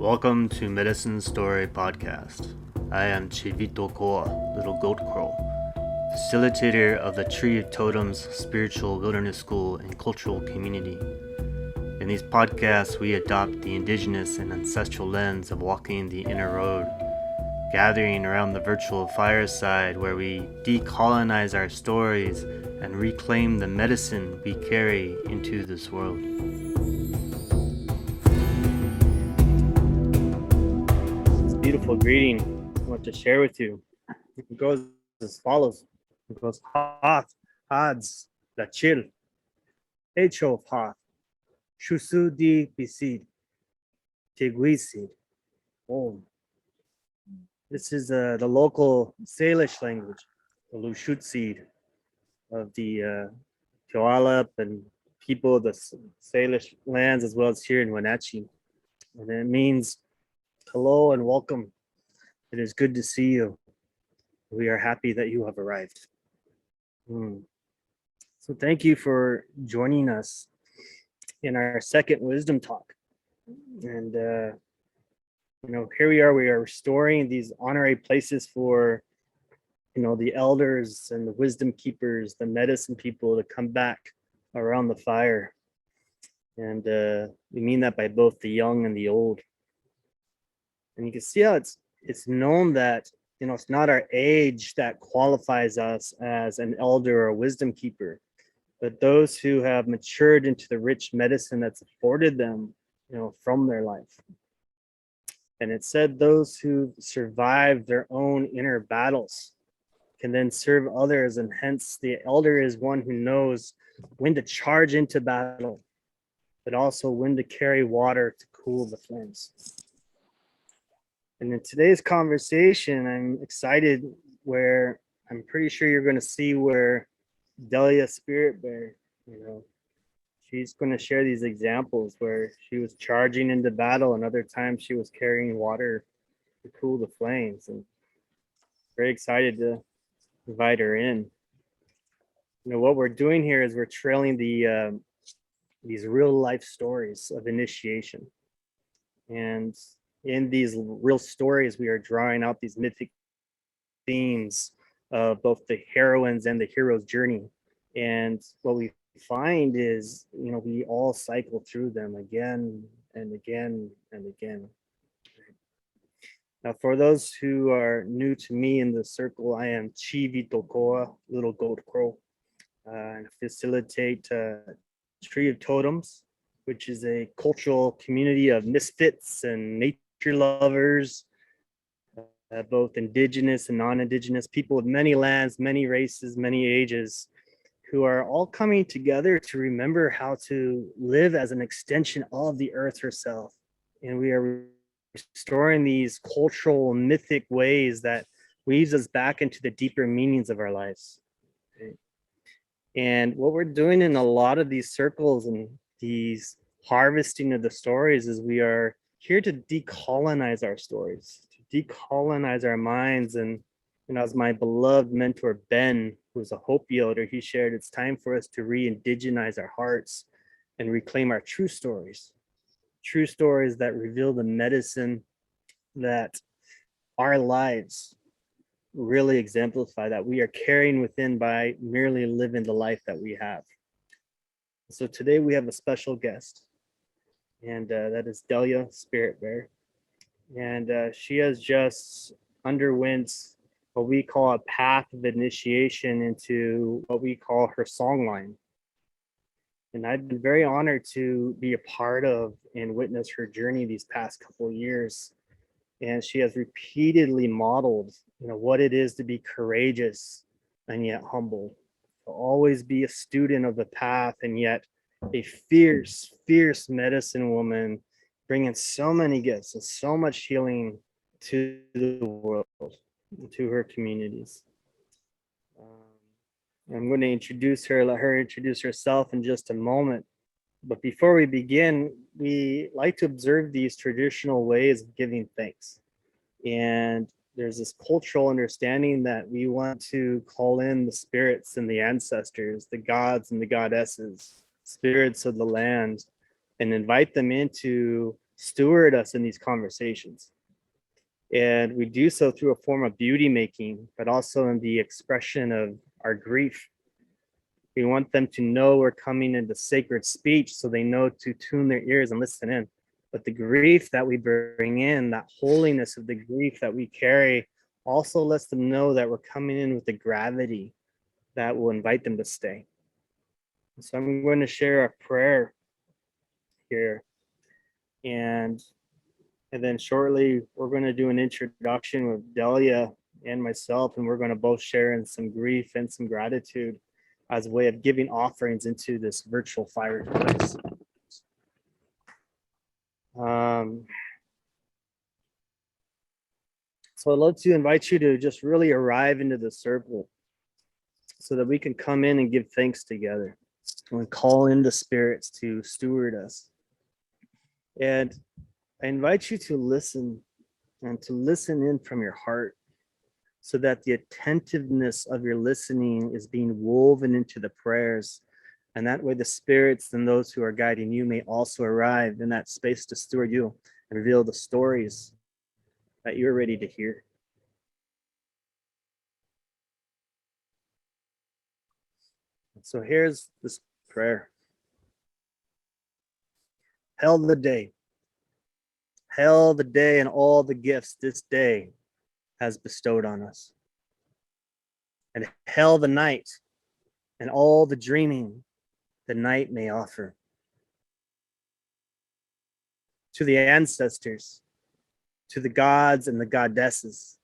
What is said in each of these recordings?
Welcome to Medicine Story Podcast. I am Chivito Koa, Little Goat Crow, facilitator of the Tree of Totems Spiritual Wilderness School and Cultural Community. In these podcasts, we adopt the indigenous and ancestral lens of walking the inner road, gathering around the virtual fireside where we decolonize our stories and reclaim the medicine we carry into this world. Beautiful greeting I want to share with you. It goes as follows. It goes Hath, Hads, Lachil, Echo Hath, Shusu di Bisid, Teguisid, Om. This is the local Salish language, the Lushootseed of the Puyallup and people of the Salish lands, as well as here in Wenatchee. And it means hello and welcome. It is good to see you. We are happy that you have arrived. So thank you for joining us in our second wisdom talk. And here we are restoring these honorary places for the elders and the wisdom keepers, the medicine people to come back around the fire. And we mean that by both the young and the old. And you can see how it's known that it's not our age that qualifies us as an elder or a wisdom keeper, but those who have matured into the rich medicine that's afforded them from their life. And it said those who survive their own inner battles can then serve others, and hence the elder is one who knows when to charge into battle, but also when to carry water to cool the flames. And in today's conversation, I'm excited where I'm pretty sure you're going to see where Delia Spirit, she's going to share these examples where she was charging into battle, and other times she was carrying water to cool the flames. And very excited to invite her in. What we're doing here is we're trailing these real life stories of initiation. And in these real stories, we are drawing out these mythic themes of both the heroines and the hero's journey. And what we find is, we all cycle through them again and again and again. Now, for those who are new to me in the circle, I am Chivito Koa, Little Goat Crow, and facilitate Tree of Totems, which is a cultural community of misfits and nature lovers, both indigenous and non-indigenous people of many lands, many races, many ages, who are all coming together to remember how to live as an extension of the earth herself. And we are restoring these cultural mythic ways that weaves us back into the deeper meanings of our lives. Okay. And what we're doing in a lot of these circles and these harvesting of the stories is we are here to decolonize our stories, to decolonize our minds. And as my beloved mentor, Ben, who's a Hopi elder, he shared, it's time for us to re-indigenize our hearts and reclaim our true stories that reveal the medicine that our lives really exemplify, that we are carrying within by merely living the life that we have. So today we have a special guest, and that is Delia Spirit Bear. And she has just underwent what we call a path of initiation into what we call her Songline. And I've been very honored to be a part of and witness her journey these past couple of years. And she has repeatedly modeled, what it is to be courageous and yet humble, to always be a student of the path and yet a fierce, fierce medicine woman, bringing so many gifts and so much healing to the world, to her communities. I'm going to let her introduce herself in just a moment. But before we begin, we like to observe these traditional ways of giving thanks. And there's this cultural understanding that we want to call in the spirits and the ancestors, the gods and the goddesses, spirits of the land, and invite them into steward us in these conversations. And we do so through a form of beauty making, but also in the expression of our grief. We want them to know we're coming into sacred speech so they know to tune their ears and listen in. But the grief that we bring in, that holiness of the grief that we carry, also lets them know that we're coming in with the gravity that will invite them to stay. So I'm going to share a prayer here. And then shortly, we're going to do an introduction with Delia and myself, and we're going to both share in some grief and some gratitude as a way of giving offerings into this virtual fireplace. So I'd love to invite you to just really arrive into the circle so that we can come in and give thanks together and call in the spirits to steward us. And I invite you to listen and to listen in from your heart so that the attentiveness of your listening is being woven into the prayers. And that way the spirits and those who are guiding you may also arrive in that space to steward you and reveal the stories that you're ready to hear. So here's this prayer. Hail the day. Hail the day and all the gifts this day has bestowed on us. And hail the night and all the dreaming the night may offer. To the ancestors, to the gods and the goddesses,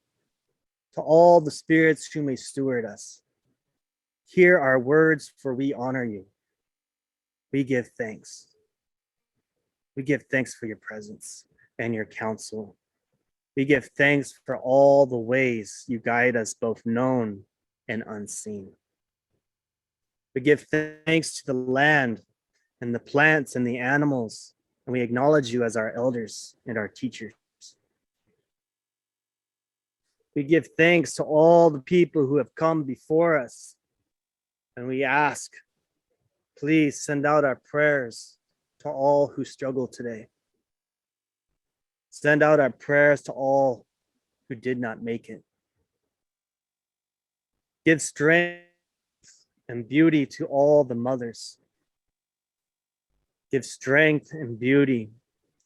to all the spirits who may steward us. Hear our words, for we honor you. We give thanks. We give thanks for your presence and your counsel. We give thanks for all the ways you guide us, both known and unseen. We give thanks to the land and the plants and the animals, and we acknowledge you as our elders and our teachers. We give thanks to all the people who have come before us, and we ask, please send out our prayers to all who struggle today. Send out our prayers to all who did not make it. Give strength and beauty to all the mothers. Give strength and beauty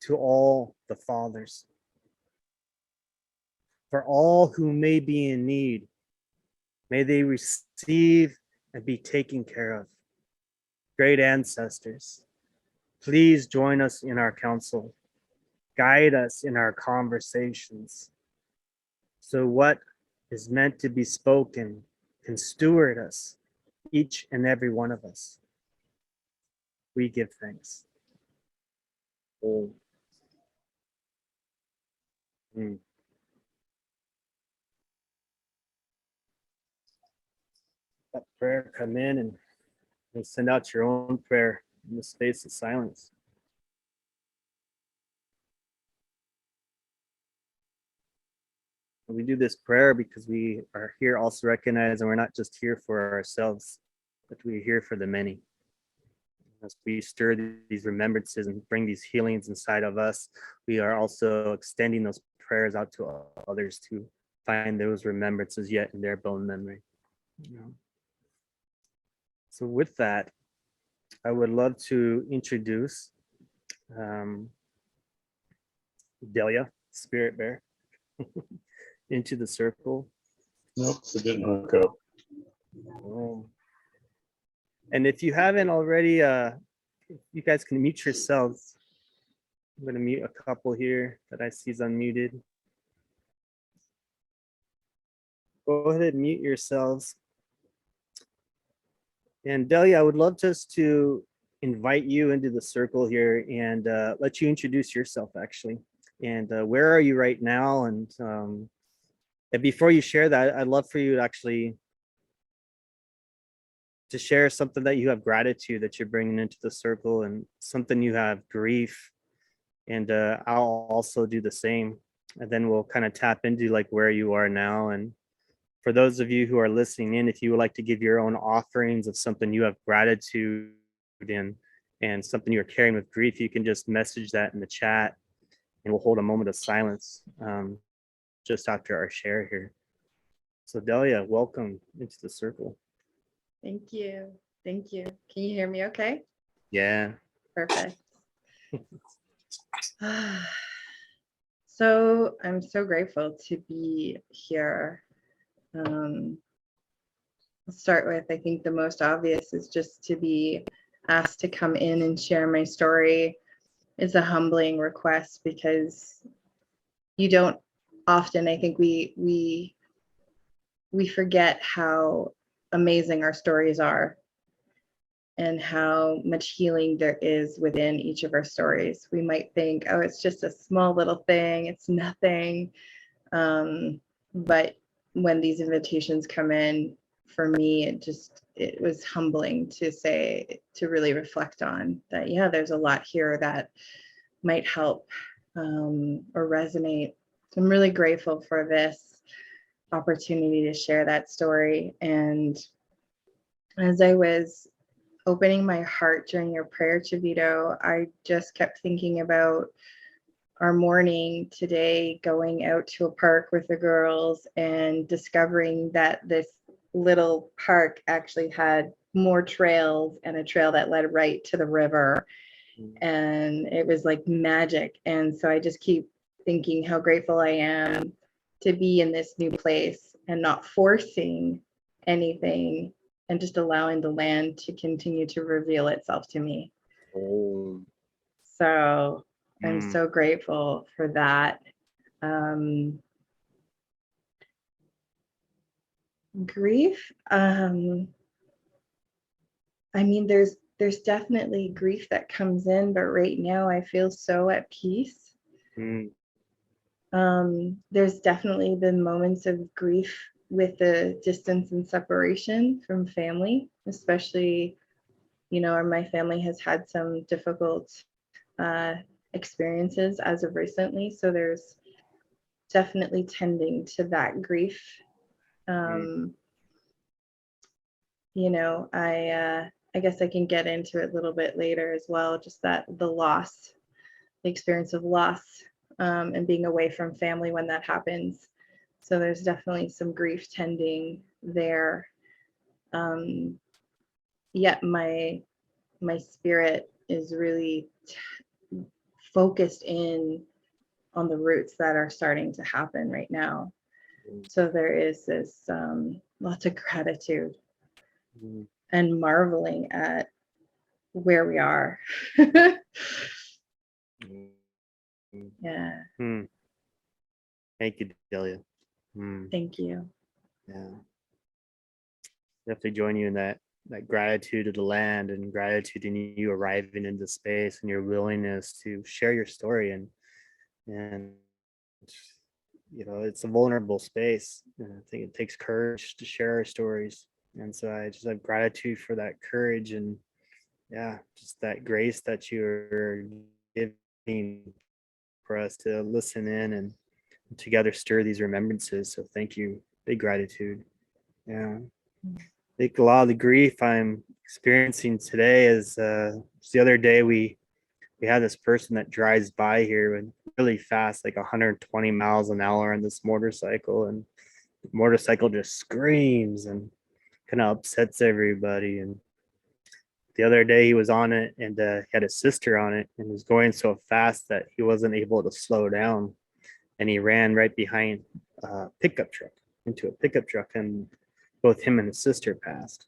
to all the fathers. For all who may be in need, may they receive and be taken care of. Great ancestors, please join us in our council. Guide us in our conversations. So what is meant to be spoken can steward us, each and every one of us. We give thanks. Oh. That prayer, come in and send out your own prayer in the space of silence. We do this prayer because we are here also recognizing we're not just here for ourselves, but we're here for the many. As we stir these remembrances and bring these healings inside of us, we are also extending those prayers out to others to find those remembrances yet in their bone memory. So with that, I would love to introduce Delia Spirit Bear into the circle. Nope, it didn't hook up. And if you haven't already, you guys can mute yourselves. I'm going to mute a couple here that I see is unmuted. Go ahead and mute yourselves. And Delia, I would love just to invite you into the circle here and let you introduce yourself actually. And where are you right now? And before you share that, I'd love for you to actually to share something that you have gratitude that you're bringing into the circle and something you have grief. And I'll also do the same. And then we'll kind of tap into like where you are now. And for those of you who are listening in, if you would like to give your own offerings of something you have gratitude in and something you're carrying with grief, you can just message that in the chat and we'll hold a moment of silence just after our share here. So Delia, welcome into the circle. Thank you. Thank you. Can you hear me okay? Yeah. Perfect. So I'm so grateful to be here. I'll start with, I think the most obvious is just to be asked to come in and share my story is a humbling request, because you don't often, I think we forget how amazing our stories are and how much healing there is within each of our stories. We might think, oh, it's just a small little thing, it's nothing. But when these invitations come in, for me, it was humbling to really reflect on that. Yeah, there's a lot here that might help or resonate. So I'm really grateful for this opportunity to share that story. And as I was opening my heart during your prayer, Chavito, I just kept thinking about our morning today, going out to a park with the girls and discovering that this little park actually had more trails and a trail that led right to the river. And it was like magic. And so I just keep thinking how grateful I am to be in this new place and not forcing anything, and just allowing the land to continue to reveal itself to me. Oh. So I'm so grateful for that. Grief. I mean, there's definitely grief that comes in, but right now I feel so at peace. There's definitely been moments of grief with the distance and separation from family, especially, my family has had some difficult experiences as of recently. So there's definitely tending to that grief. I guess I can get into it a little bit later as well, just that the experience of loss, and being away from family when that happens. So there's definitely some grief tending there. Yet my spirit is really focused in on the roots that are starting to happen right now. So there is this lots of gratitude and marveling at where we are. Yeah. Thank you, Delia. Thank you. Yeah. Definitely join you in that gratitude of the land and gratitude in you arriving into space and your willingness to share your story. And it's a vulnerable space. And I think it takes courage to share our stories. And so I just have gratitude for that courage and just that grace that you're giving for us to listen in and together stir these remembrances. So thank you. Big gratitude. Yeah. I think a lot of the grief I'm experiencing today is just the other day we had this person that drives by here and really fast, like 120 miles an hour on this motorcycle, and the motorcycle just screams and kind of upsets everybody. And the other day he was on it and he had his sister on it and was going so fast that he wasn't able to slow down, and he ran right behind a pickup truck into a pickup truck, and both him and his sister passed.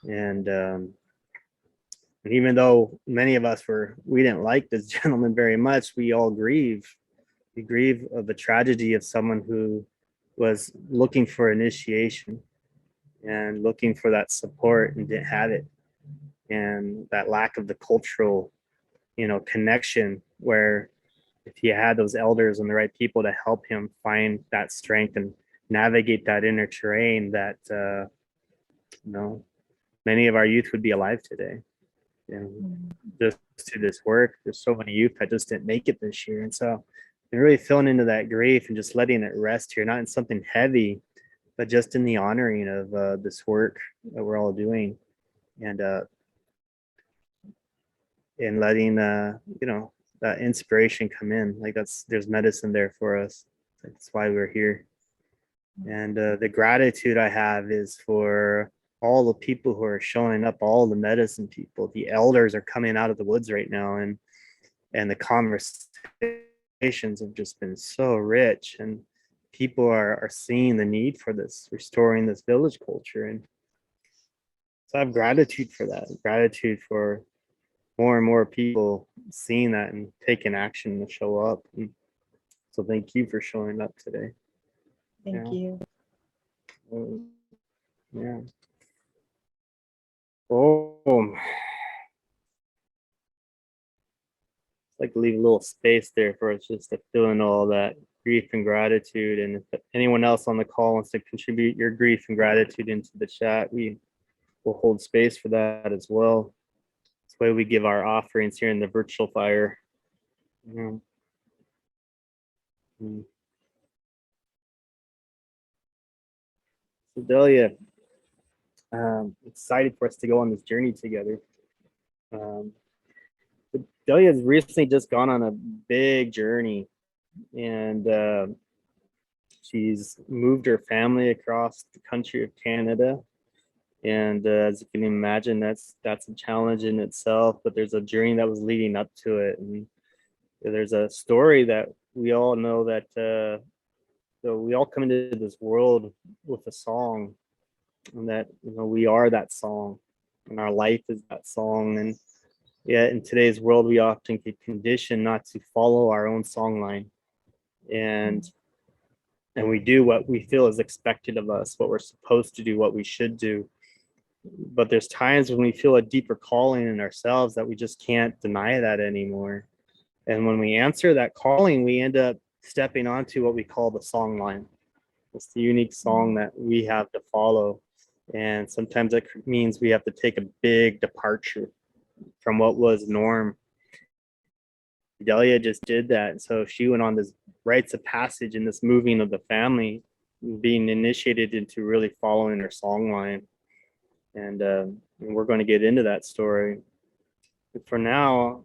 And even though many of us we didn't like this gentleman very much, we all grieve. We grieve of the tragedy of someone who was looking for initiation and looking for that support and didn't have it, and that lack of the cultural connection, where if he had those elders and the right people to help him find that strength and navigate that inner terrain, that many of our youth would be alive today. And just to this work, there's so many youth that just didn't make it this year. And so I'm really feeling into that grief and just letting it rest here, not in something heavy, but just in the honoring of this work that we're all doing, and letting that inspiration come in. Like there's medicine there for us. That's why we're here. And the gratitude I have is for all the people who are showing up, all the medicine people. The elders are coming out of the woods right now, and the conversations have just been so rich, and people are seeing the need for this, restoring this village culture. And so I have gratitude for that, gratitude for more and more people seeing that and taking action to show up. And so thank you for showing up today. Thank you. Yeah. Oh, like leave a little space there for us just to fill in all that grief and gratitude. And if anyone else on the call wants to contribute your grief and gratitude into the chat, we will hold space for that as well. That's why we give our offerings here in the virtual fire. So Delia, excited for us to go on this journey together. Delia has recently just gone on a big journey, and she's moved her family across the country of Canada. And as you can imagine, that's a challenge in itself, but there's a journey that was leading up to it. And there's a story that we all know that so we all come into this world with a song, and that we are that song, and our life is that song. And yet in today's world, we often get conditioned not to follow our own songline, and we do what we feel is expected of us, what we're supposed to do, what we should do. But there's times when we feel a deeper calling in ourselves that we just can't deny that anymore. And when we answer that calling, we end up stepping onto what we call the songline. It's the unique song that we have to follow. And sometimes it means we have to take a big departure from what was norm. Delia just did that. So she went on this rites of passage in this moving of the family, being initiated into really following her songline. And we're going to get into that story. But for now,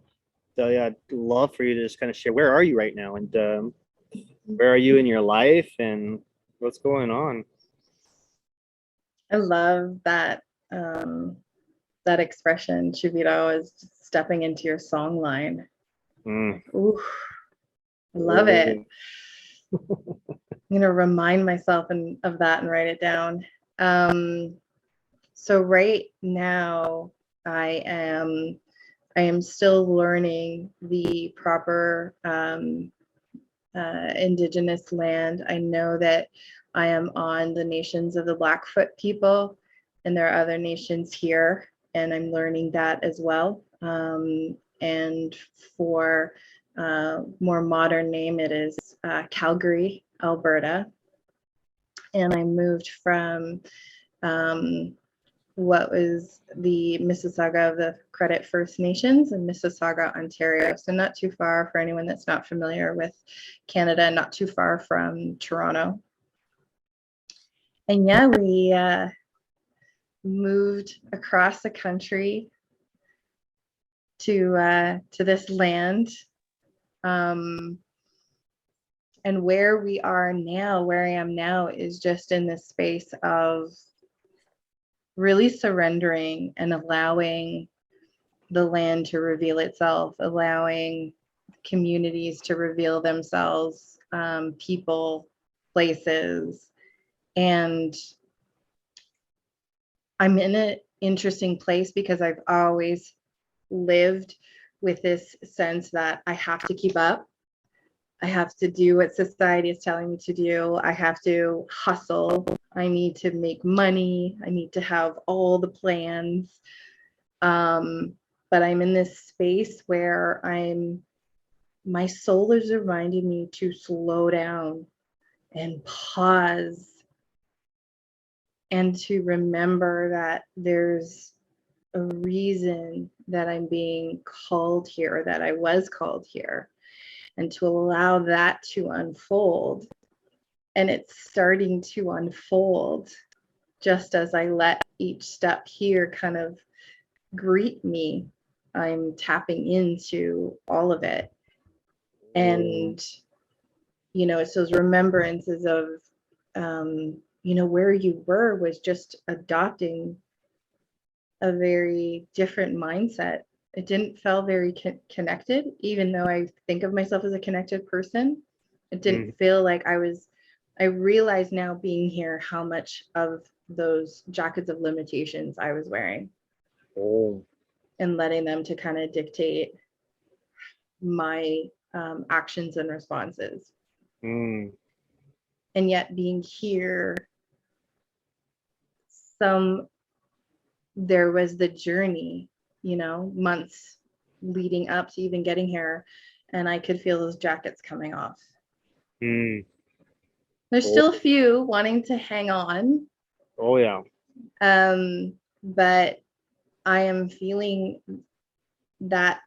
Delia, I'd love for you to just kind of share, where are you right now? And where are you in your life, and what's going on? I love that that expression, Chivito, is stepping into your song line. Ooh, I love it. I'm gonna remind myself of that and write it down. So right now, I am still learning the proper indigenous land. I know that I am on the nations of the Blackfoot people, and there are other nations here, and I'm learning that as well. And for more modern name, it is Calgary, Alberta. And I moved from what was the Mississauga of the Credit First Nations in Mississauga, Ontario. So not too far, for anyone that's not familiar with Canada, not too far from Toronto. And yeah, we moved across the country to this land. And where we are now, where I am now, is just in this space of really surrendering and allowing the land to reveal itself, allowing communities to reveal themselves, people, places. And I'm in an interesting place because I've always lived with this sense that I have to keep up. I have to do what society is telling me to do. I have to hustle. I need to make money. I need to have all the plans. But I'm in this space where my soul is reminding me to slow down and pause, and to remember that there's a reason that I'm being called here, that I was called here, and to allow that to unfold. And it's starting to unfold just as I let each step here kind of greet me. I'm tapping into all of it. And, you know, it's those remembrances of, you know, where you were was just adopting a very different mindset. It didn't feel very connected, even though I think of myself as a connected person. It didn't feel like I realize now being here how much of those jackets of limitations I was wearing. Oh. And letting them to kind of dictate my actions and responses. Mm. And yet being here, there was the journey, you know, months leading up to even getting here, and I could feel those jackets coming off. Mm. There's still a few wanting to hang on. Oh yeah. But I am feeling that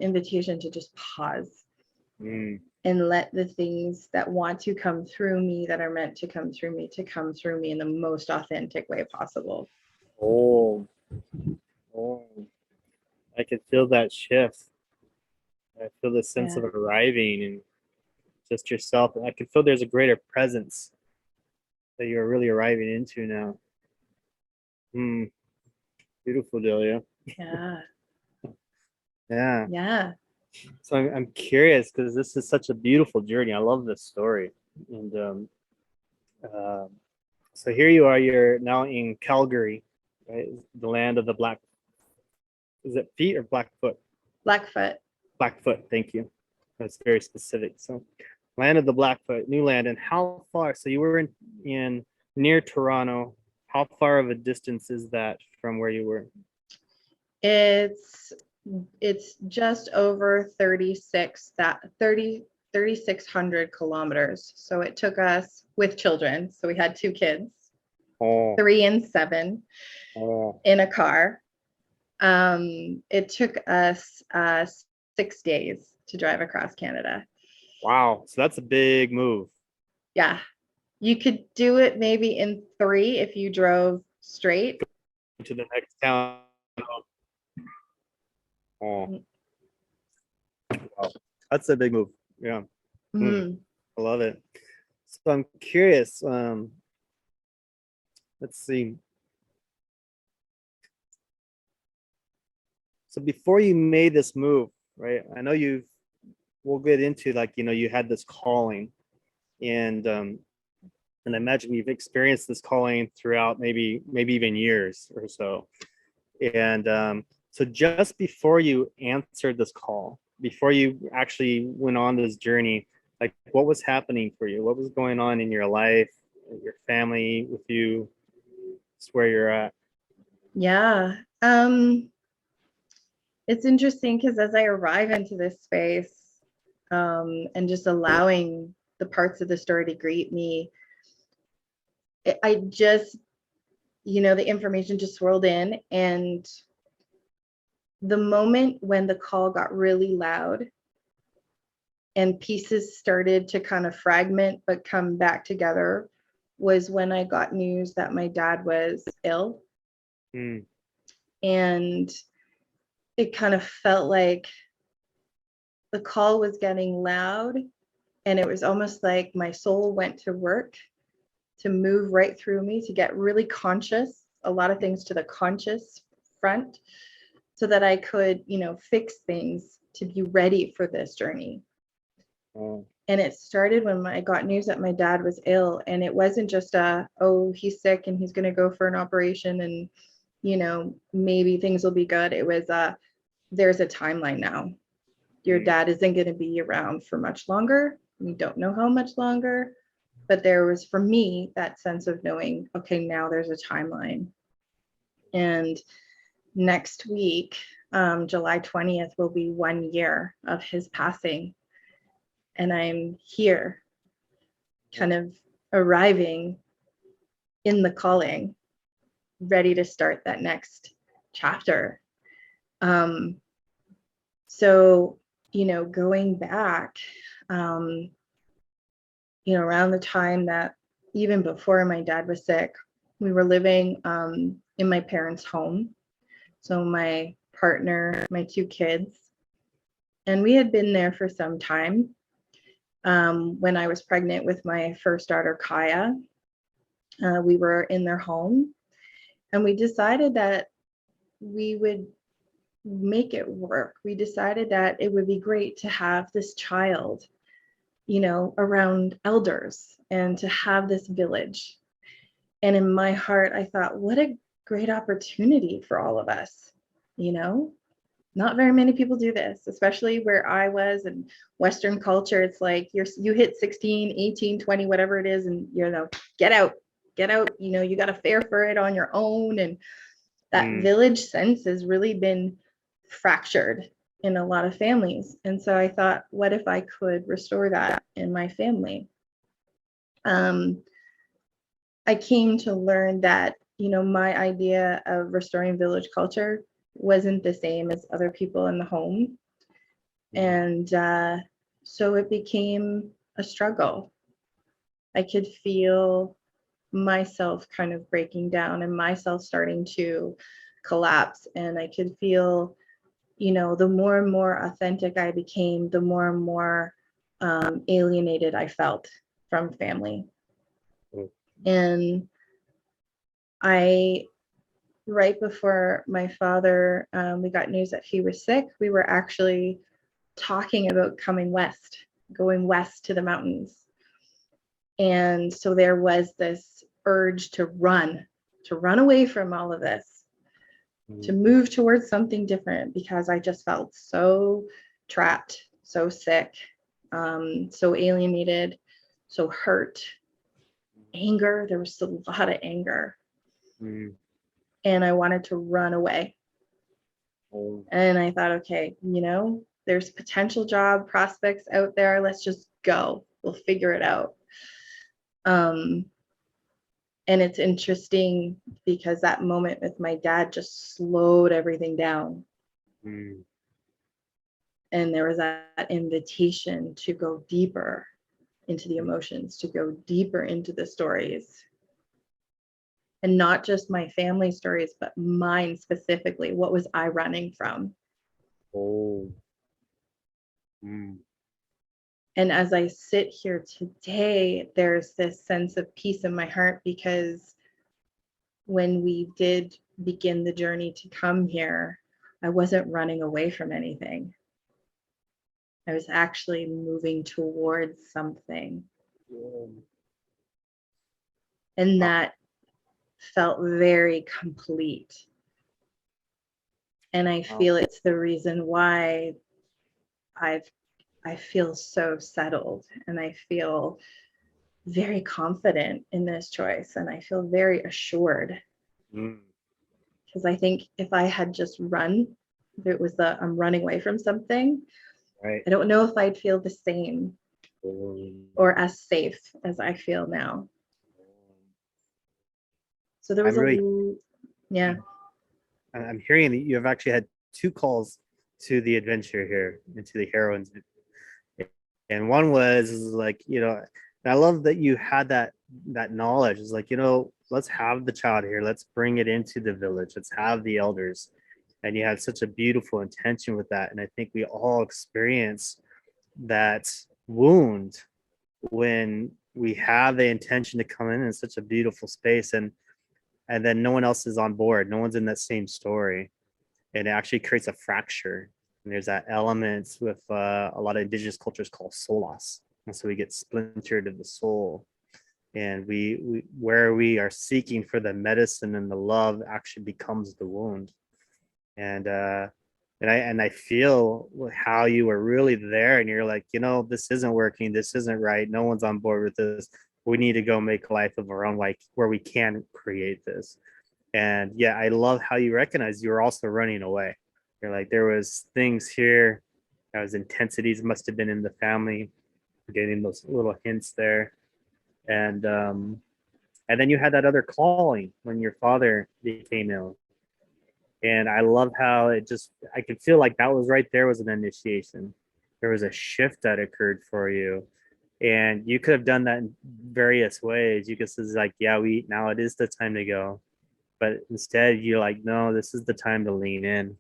invitation to just pause and let the things that want to come through me, that are meant to come through me in the most authentic way possible. Oh, I could feel that shift. I feel the sense of arriving and just yourself. I can feel there's a greater presence that you're really arriving into now. Beautiful, Delia. Yeah. So I'm curious, because this is such a beautiful journey. I love this story. And so here you are, you're now in Calgary, right? The land of the black, is it feet or Blackfoot? Blackfoot, thank you. That's very specific. So land of the Blackfoot, new land. And how far, so you were in near Toronto. How far of a distance is that from where you were? It's just over 3,600 kilometers. So it took us with children. So we had 2 kids, 3 and 7, in a car. It took us 6 days to drive across Canada. Wow. So that's a big move. Yeah. You could do it maybe in 3 if you drove straight to the next town. Oh, wow. That's a big move. Yeah. I love it. So I'm curious. Let's see. So before you made this move, right? I know we'll get into, like, you know, you had this calling, and I imagine you've experienced this calling throughout maybe even years or so. And so just before you answered this call, before you actually went on this journey, like, what was happening for you? What was going on in your life, your family, with you, just where you're at? Yeah. It's interesting because as I arrive into this space, and just allowing the parts of the story to greet me, I just, you know, the information just swirled in, and the moment when the call got really loud and pieces started to kind of fragment but come back together was when I got news that my dad was ill. And it kind of felt like the call was getting loud, and it was almost like my soul went to work to move right through me, to get really conscious, a lot of things to the conscious front, so that I could, you know, fix things to be ready for this journey. And it started when I got news that my dad was ill, and it wasn't just he's sick and he's going to go for an operation and, you know, maybe things will be good. It was there's a timeline now. Your dad isn't going to be around for much longer. We don't know how much longer, but there was, for me, that sense of knowing, okay, now there's a timeline. And next week, July 20th, will be 1 year of his passing. And I'm here, kind of arriving in the calling, ready to start that next chapter. So, you know, going back, you know, around the time that, even before my dad was sick, we were living in my parents' home. So my partner, my 2 kids, And we had been there for some time. When I was pregnant with my first daughter, Kaya, we were in their home, and we decided that we would make it work. We decided that it would be great to have this child, you know, around elders and to have this village. And in my heart, I thought, what a great opportunity for all of us, you know? Not very many people do this, especially where I was in Western culture. It's like you hit 16, 18, 20, whatever it is, and you know, get out, you know, you got to fare for it on your own. And that village sense has really been fractured in a lot of families. And so I thought, what if I could restore that in my family? I came to learn that, you know, my idea of restoring village culture wasn't the same as other people in the home. And so it became a struggle. I could feel myself kind of breaking down and myself starting to collapse. And I could feel, you know, the more and more authentic I became, the more and more alienated I felt from family. And right before my father, we got news that he was sick, we were actually talking about coming west, going west to the mountains. And so there was this urge to run away from all of this, to move towards something different, because I just felt so trapped, so sick, so alienated, so hurt, anger. There was a lot of anger. And I wanted to run away. And I thought, okay, you know, there's potential job prospects out there. Let's just go. We'll figure it out. And it's interesting because that moment with my dad just slowed everything down. And there was that invitation to go deeper into the emotions, to go deeper into the stories. And not just my family stories, but mine specifically. What was I running from? And as I sit here today, there's this sense of peace in my heart, because when we did begin the journey to come here, I wasn't running away from anything. I was actually moving towards something. And that felt very complete. And I feel it's the reason why I feel so settled, and I feel very confident in this choice, and I feel very assured. Because I think if I had just run, if it was I'm running away from something, right, I don't know if I'd feel the same or as safe as I feel now. So there was I'm hearing that you have actually had 2 calls to the adventure here, into the Heroines. And one was like, you know, I love that you had that knowledge. It's like, you know, let's have the child here. Let's bring it into the village. Let's have the elders. And you had such a beautiful intention with that. And I think we all experience that wound when we have the intention to come in such a beautiful space, and then no one else is on board. No one's in that same story. And it actually creates a fracture. And there's that element with a lot of indigenous cultures called solas. And so we get splintered in the soul. And we where we are seeking for the medicine and the love actually becomes the wound. And I feel how you were really there, and you're like, you know, this isn't working. This isn't right. No one's on board with this. We need to go make a life of our own, like where we can create this. And yeah, I love how you recognize you were also running away. You're like, there was things here, there was intensities must have been in the family, getting those little hints there. And then you had that other calling when your father became ill. And I love how I could feel like that was right there, was an initiation. There was a shift that occurred for you. And you could have done that in various ways. You could say like, yeah, now it is the time to go. But instead you're like, no, this is the time to lean in.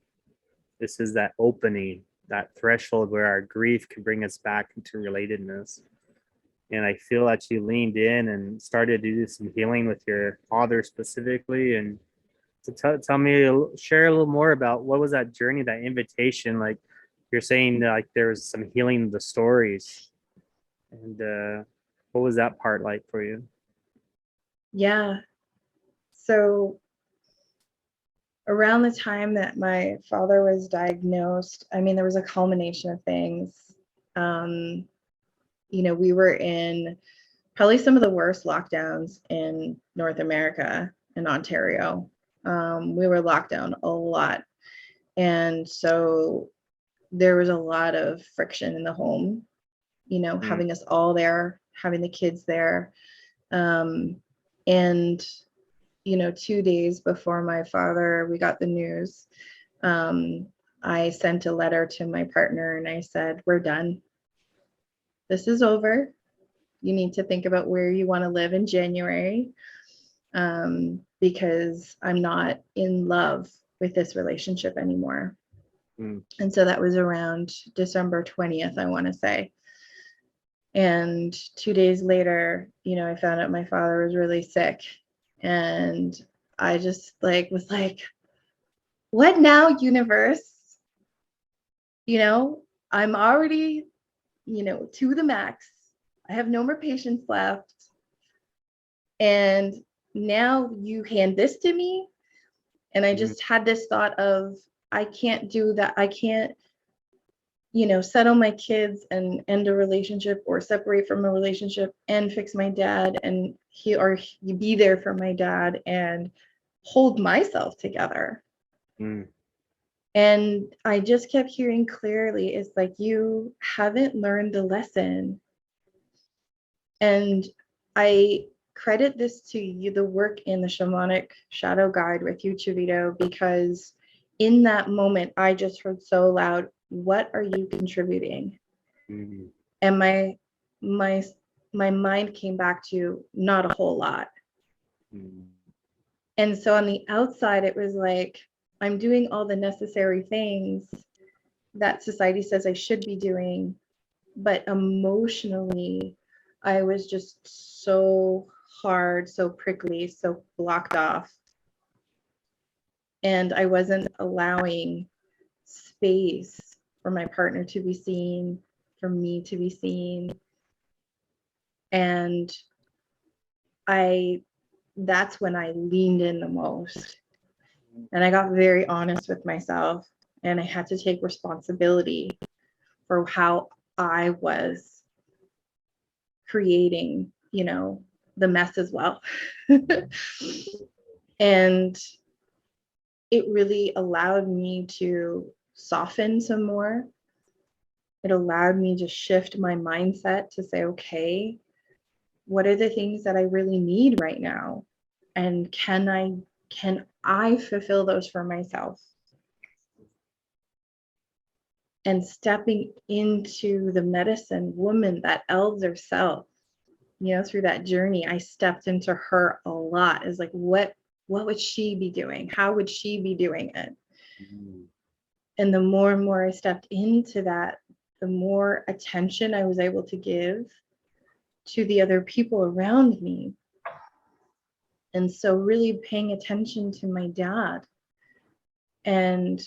This is that opening. that threshold where our grief can bring us back into relatedness. And I feel that you leaned in and started to do some healing with your father specifically. And to tell me, share a little more about what was that journey, that invitation. Like you're saying, like there was some healing in the stories, and what was that part like for you? Yeah. So around the time that my father was diagnosed, I mean, there was a culmination of things. You know, we were in probably some of the worst lockdowns in North America, in Ontario. We were locked down a lot. And so there was a lot of friction in the home, you know, having us all there, having the kids there. And, you know, 2 days before my father, we got the news, I sent a letter to my partner and I said, we're done. This is over. You need to think about where you want to live in January, because I'm not in love with this relationship anymore. And so that was around December 20th, I want to say. And 2 days later, you know, I found out my father was really sick. And I just was like, what now, universe? You know, I'm already, you know, to the max. I have no more patience left. And now you hand this to me. And I just had this thought of, I can't do that. I can't, you know, settle my kids and end a relationship or separate from a relationship and fix my dad and be there for my dad and hold myself together. And I just kept hearing clearly, it's like, you haven't learned the lesson. And I credit this to you, the work in the shamanic shadow guide with you, Chavito, because in that moment, I just heard so loud, what are you contributing? And my mind came back to not a whole lot. And so on the outside, it was like, I'm doing all the necessary things that society says I should be doing, but emotionally, I was just so hard, so prickly, so blocked off. And I wasn't allowing space for my partner to be seen, for me to be seen. And that's when I leaned in the most. And I got very honest with myself, and I had to take responsibility for how I was creating, you know, the mess as well. And it really allowed me to soften some more. It allowed me to shift my mindset to say, okay, what are the things that I really need right now? And can I fulfill those for myself? And stepping into the medicine woman that elder self, you know, through that journey, I stepped into her a lot. Is like, what would she be doing? How would she be doing it? And the more and more I stepped into that, the more attention I was able to give to the other people around me. And so really paying attention to my dad and,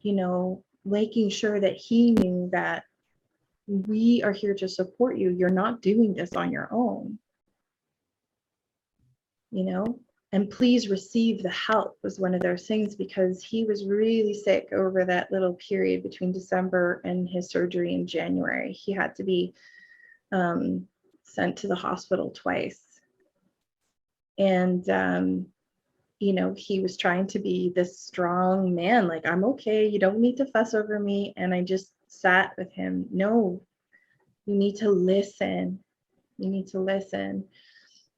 you know, making sure that he knew that we are here to support you. You're not doing this on your own, you know, and please receive the help was one of those things, because he was really sick over that little period between December and his surgery in January. He had to be sent to the hospital twice. And, you know, he was trying to be this strong man, like, I'm okay, you don't need to fuss over me. And I just sat with him. No, you need to listen. You need to listen.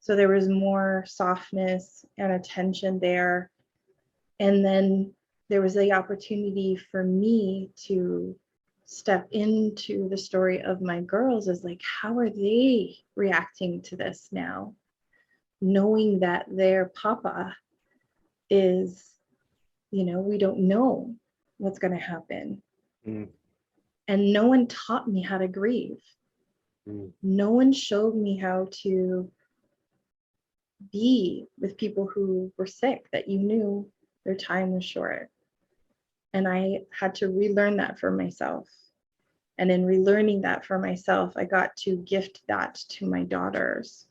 So there was more softness and attention there. And then there was the opportunity for me to step into the story of my girls as like, how are they reacting to this now? Knowing that their papa is, you know, we don't know what's going to happen. And no one taught me how to grieve. No one showed me how to be with people who were sick, that you knew their time was short. And I had to relearn that for myself. And in relearning that for myself, I got to gift that to my daughters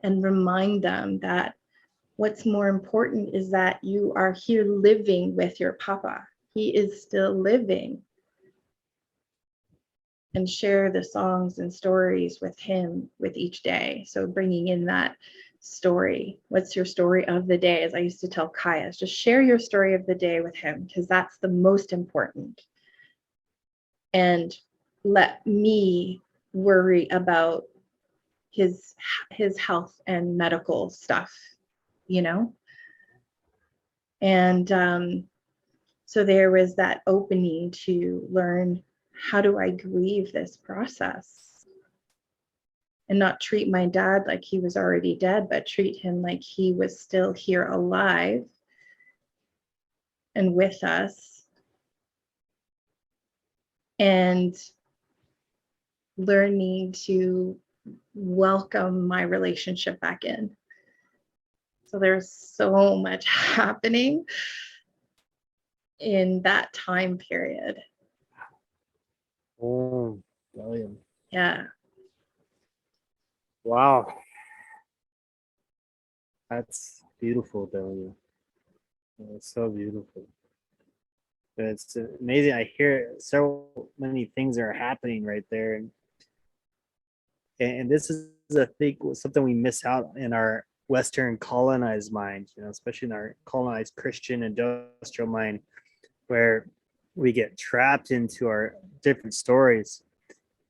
and remind them that what's more important is that you are here living with your papa. He is still living. And share the songs and stories with him with each day. So bringing in that story. What's your story of the day? As I used to tell Kaya, just share your story of the day with him, because that's the most important. And let me worry about his health and medical stuff, you know? And so there was that opening to learn, how do I grieve this process? And not treat my dad like he was already dead, but treat him like he was still here alive and with us. And learning to welcome my relationship back in. So there's so much happening in that time period. Oh, brilliant. Yeah. Wow. That's beautiful, Delia. It's so beautiful. It's amazing. I hear so many things are happening right there. And this is a thing, something we miss out in our Western colonized mind, especially in our colonized Christian industrial mind, where we get trapped into our different stories,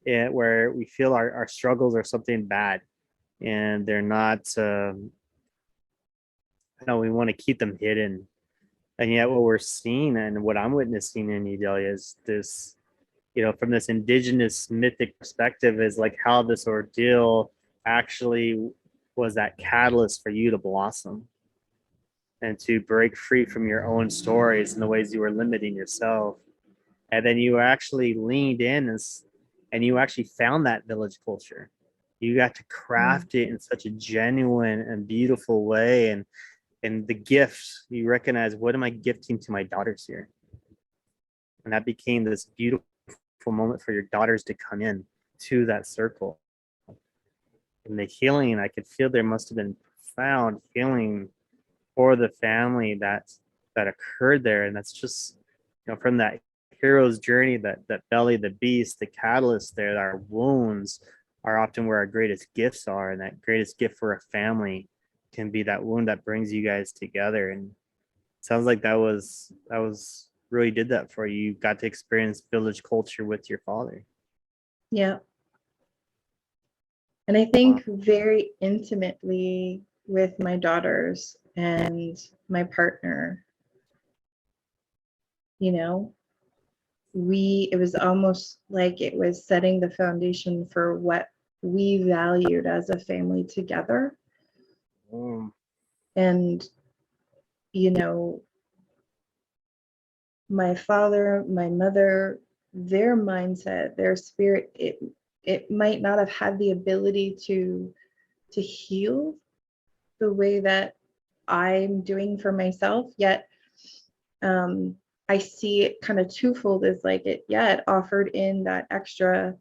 and where we feel our struggles are something bad, and they're not, we want to keep them hidden. And yet what we're seeing and what I'm witnessing in Delia is this, from this indigenous mythic perspective, is like how this ordeal actually was that catalyst for you to blossom and to break free from your own stories and the ways you were limiting yourself. And then you actually leaned in and you actually found that village culture. You got to craft it in such a genuine and beautiful way. And the gift, you recognize, what am I gifting to my daughters here? And that became this beautiful moment for your daughters to come in to that circle. And the healing, I could feel there must have been profound healing for the family that occurred there. And that's just, from that hero's journey, that belly, the beast, the catalyst there, our wounds are often where our greatest gifts are. And that greatest gift for a family can be that wound that brings you guys together. And it sounds like that was really did that for you. You got to experience village culture with your father. Yeah. And I think very intimately with my daughters and my partner. It was almost like it was setting the foundation for what we valued as a family together. And, my father, my mother, their mindset, their spirit, it might not have had the ability to heal the way that I'm doing for myself, yet I see it kind of twofold, as like it offered in that extra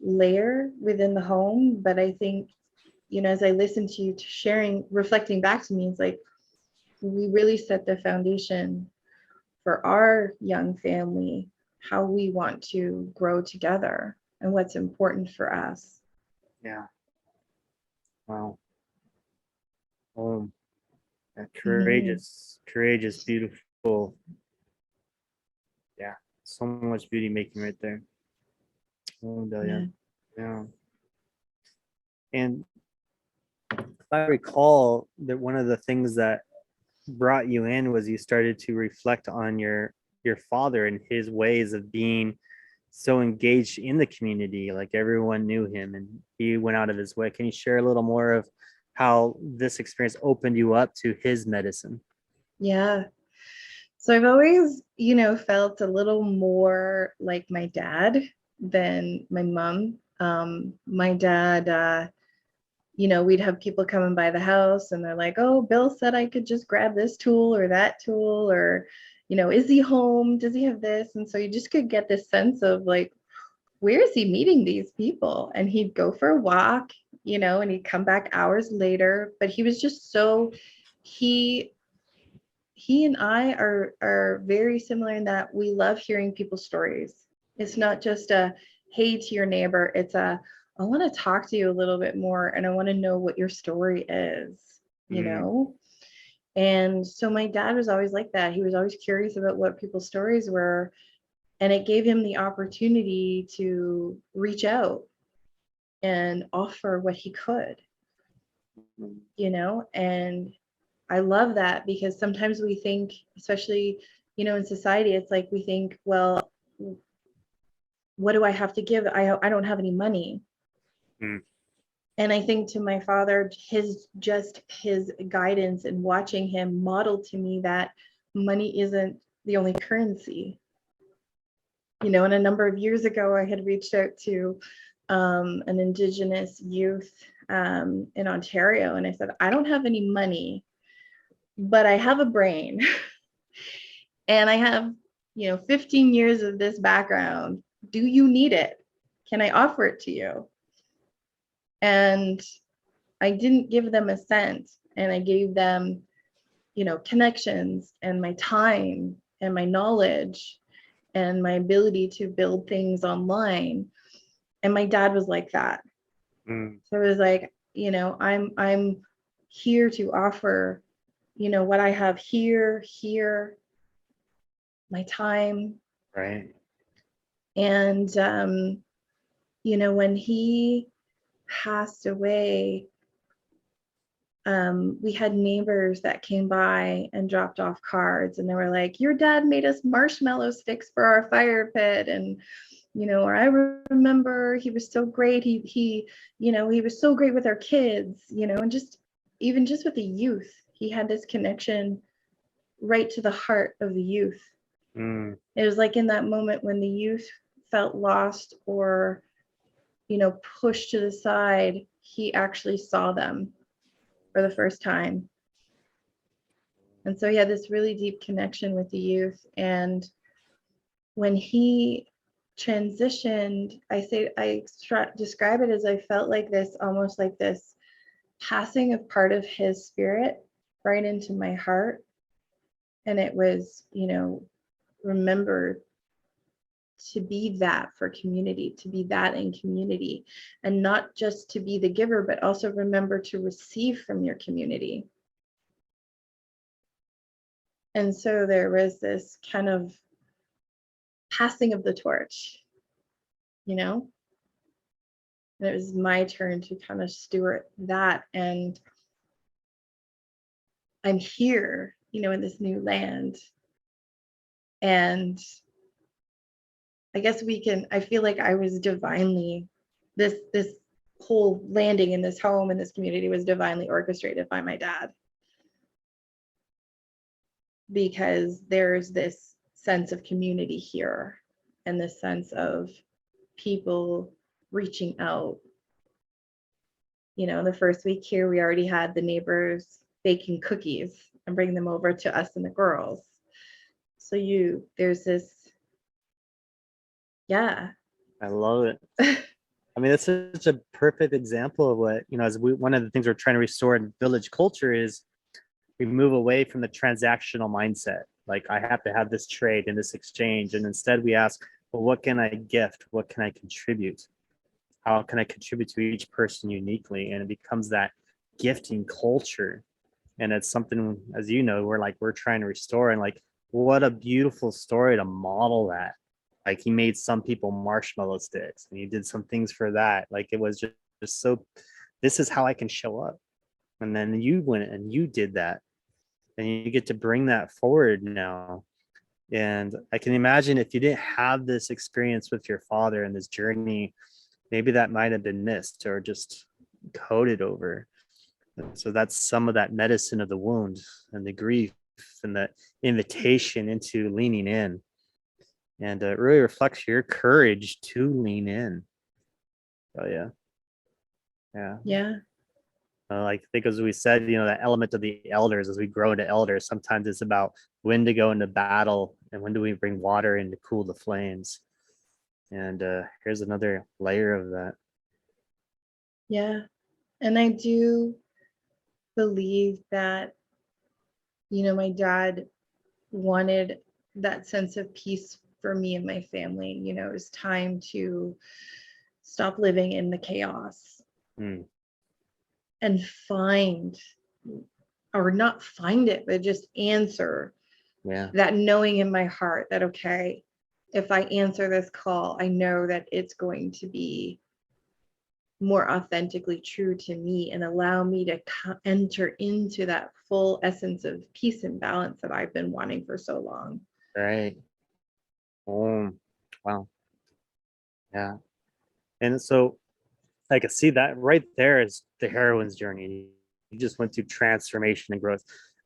layer within the home. But I think, as I listen to you sharing, reflecting back to me, it's like we really set the foundation for our young family, how we want to grow together and what's important for us. Yeah. Wow. Courageous, beautiful. Yeah. So much beauty making right there. Oh, Delia. Yeah. And if I recall, that one of the things that brought you in was you started to reflect on your father and his ways of being so engaged in the community. Like everyone knew him and he went out of his way. Can you share a little more of how this experience opened you up to his medicine? Yeah. So I've always, felt a little more like my dad than my mom. My dad, we'd have people coming by the house and they're like, oh, Bill said I could just grab this tool or that tool, or, is he home? Does he have this? And so you just could get this sense of like, where is he meeting these people? And he'd go for a walk, and he'd come back hours later. But he was just so, he and I are very similar in that we love hearing people's stories. It's not just a hey to your neighbor, it's a I want to talk to you a little bit more and I want to know what your story is, you know? And so my dad was always like that. He was always curious about what people's stories were, and it gave him the opportunity to reach out and offer what he could, and I love that, because sometimes we think, especially, in society, it's like we think, well, what do I have to give? I don't have any money. And I think to my father, his guidance and watching him modeled to me that money isn't the only currency. And a number of years ago, I had reached out to an Indigenous youth in Ontario, and I said, I don't have any money, but I have a brain and I have, 15 years of this background. Do you need it? Can I offer it to you? And I didn't give them a cent, and I gave them, connections and my time and my knowledge and my ability to build things online. And my dad was like that. So it was like, I'm here to offer, what I have here, my time. Right. And, when he passed away, we had neighbors that came by and dropped off cards, and they were like, your dad made us marshmallow sticks for our fire pit. And, or I remember he was so great. He was so great with our kids, and even just with the youth, he had this connection right to the heart of the youth. It was like in that moment when the youth felt lost or, pushed to the side, he actually saw them for the first time. And so he had this really deep connection with the youth. And when he transitioned, I describe it as I felt like this, almost like this passing of part of his spirit right into my heart. And it was, remember to be that for community, to be that in community, and not just to be the giver, but also remember to receive from your community. And so there was this kind of passing of the torch, and it was my turn to kind of steward that. And I'm here, in this new land. And I guess I feel like I was divinely, this whole landing in this home, in this community, was divinely orchestrated by my dad. Because there's this sense of community here, and this sense of people reaching out. The first week here, we already had the neighbors baking cookies and bringing them over to us and the girls. So there's this, yeah. I love it. I mean, that's such a perfect example of what, one of the things we're trying to restore in village culture is we move away from the transactional mindset. Like, I have to have this trade and this exchange. And instead we ask, well, what can I gift? What can I contribute? How can I contribute to each person uniquely? And it becomes that gifting culture. And it's something, as we're trying to restore. And like, what a beautiful story to model that. Like, he made some people marshmallow sticks and he did some things for that. Like, it was just so, this is how I can show up. And then you went and you did that. And you get to bring that forward now. And I can imagine if you didn't have this experience with your father and this journey, maybe that might have been missed or just coded over. And so that's some of that medicine of the wound and the grief and the invitation into leaning in. And it really reflects your courage to lean in. Oh yeah. Yeah. Yeah. Like I think as we said, that element of the elders, as we grow into elders, sometimes it's about when to go into battle and when do we bring water in to cool the flames. And here's another layer of that. Yeah. And I do believe that, my dad wanted that sense of peace for me and my family. It was time to stop living in the chaos and find, or not find it, but just answer that, knowing in my heart that, okay, if I answer this call, I know that it's going to be more authentically true to me and allow me to enter into that full essence of peace and balance that I've been wanting for so long. Right. Oh, wow. Yeah. And so I could see that right there is the heroine's journey. You just went through transformation and growth.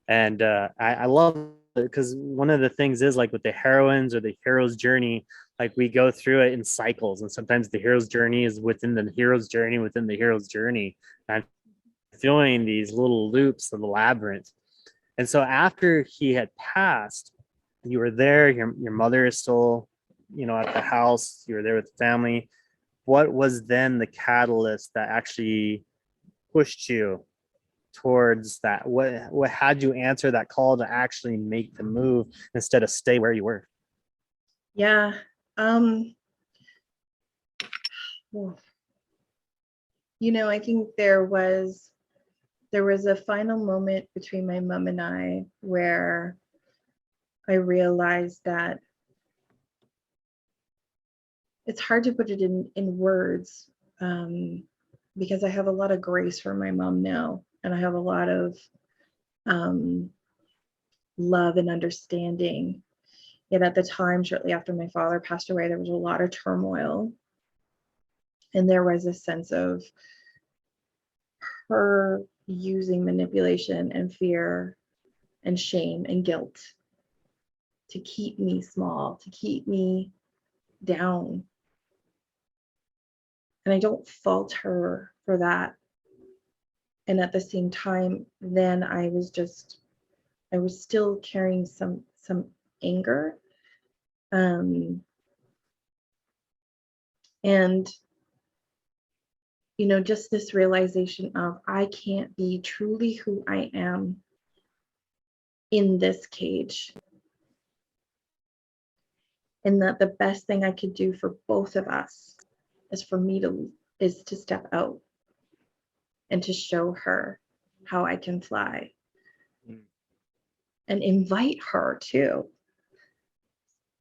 And I love it because one of the things is like with the heroines or the hero's journey, like we go through it in cycles. And sometimes the hero's journey is within the hero's journey within the hero's journey. And I'm feeling these little loops of the labyrinth. And so after he had passed, you were there, your mother is still, at the house, you were there with the family. What was then the catalyst that actually pushed you towards that? What had you answer that call to actually make the move instead of stay where you were? Yeah. Well, I think there was a final moment between my mom and I where I realized that it's hard to put it in words, because I have a lot of grace for my mom now, and I have a lot of love and understanding. Yet at the time, shortly after my father passed away, there was a lot of turmoil, and there was a sense of her using manipulation and fear and shame and guilt to keep me small, to keep me down. And I don't fault her for that. And at the same time, then I was still carrying some anger. And just this realization of I can't be truly who I am in this cage. And that the best thing I could do for both of us is to step out and to show her how I can fly and invite her too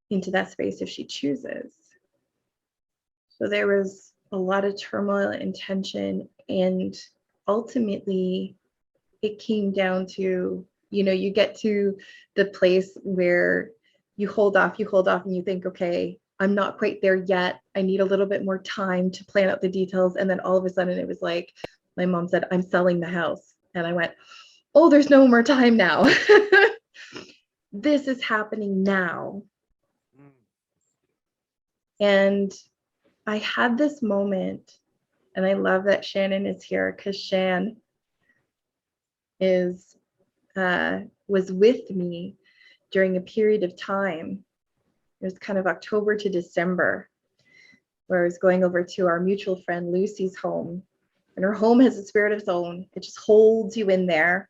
into that space if she chooses. So there was a lot of turmoil and tension, and ultimately it came down to, you get to the place where you hold off and you think, okay, I'm not quite there yet. I need a little bit more time to plan out the details. And then all of a sudden it was like, my mom said, I'm selling the house. And I went, oh, there's no more time now. This is happening now. And I had this moment, and I love that Shannon is here because Shan was with me during a period of time. It was kind of October to December, where I was going over to our mutual friend Lucy's home. And her home has a spirit of its own. It just holds you in there.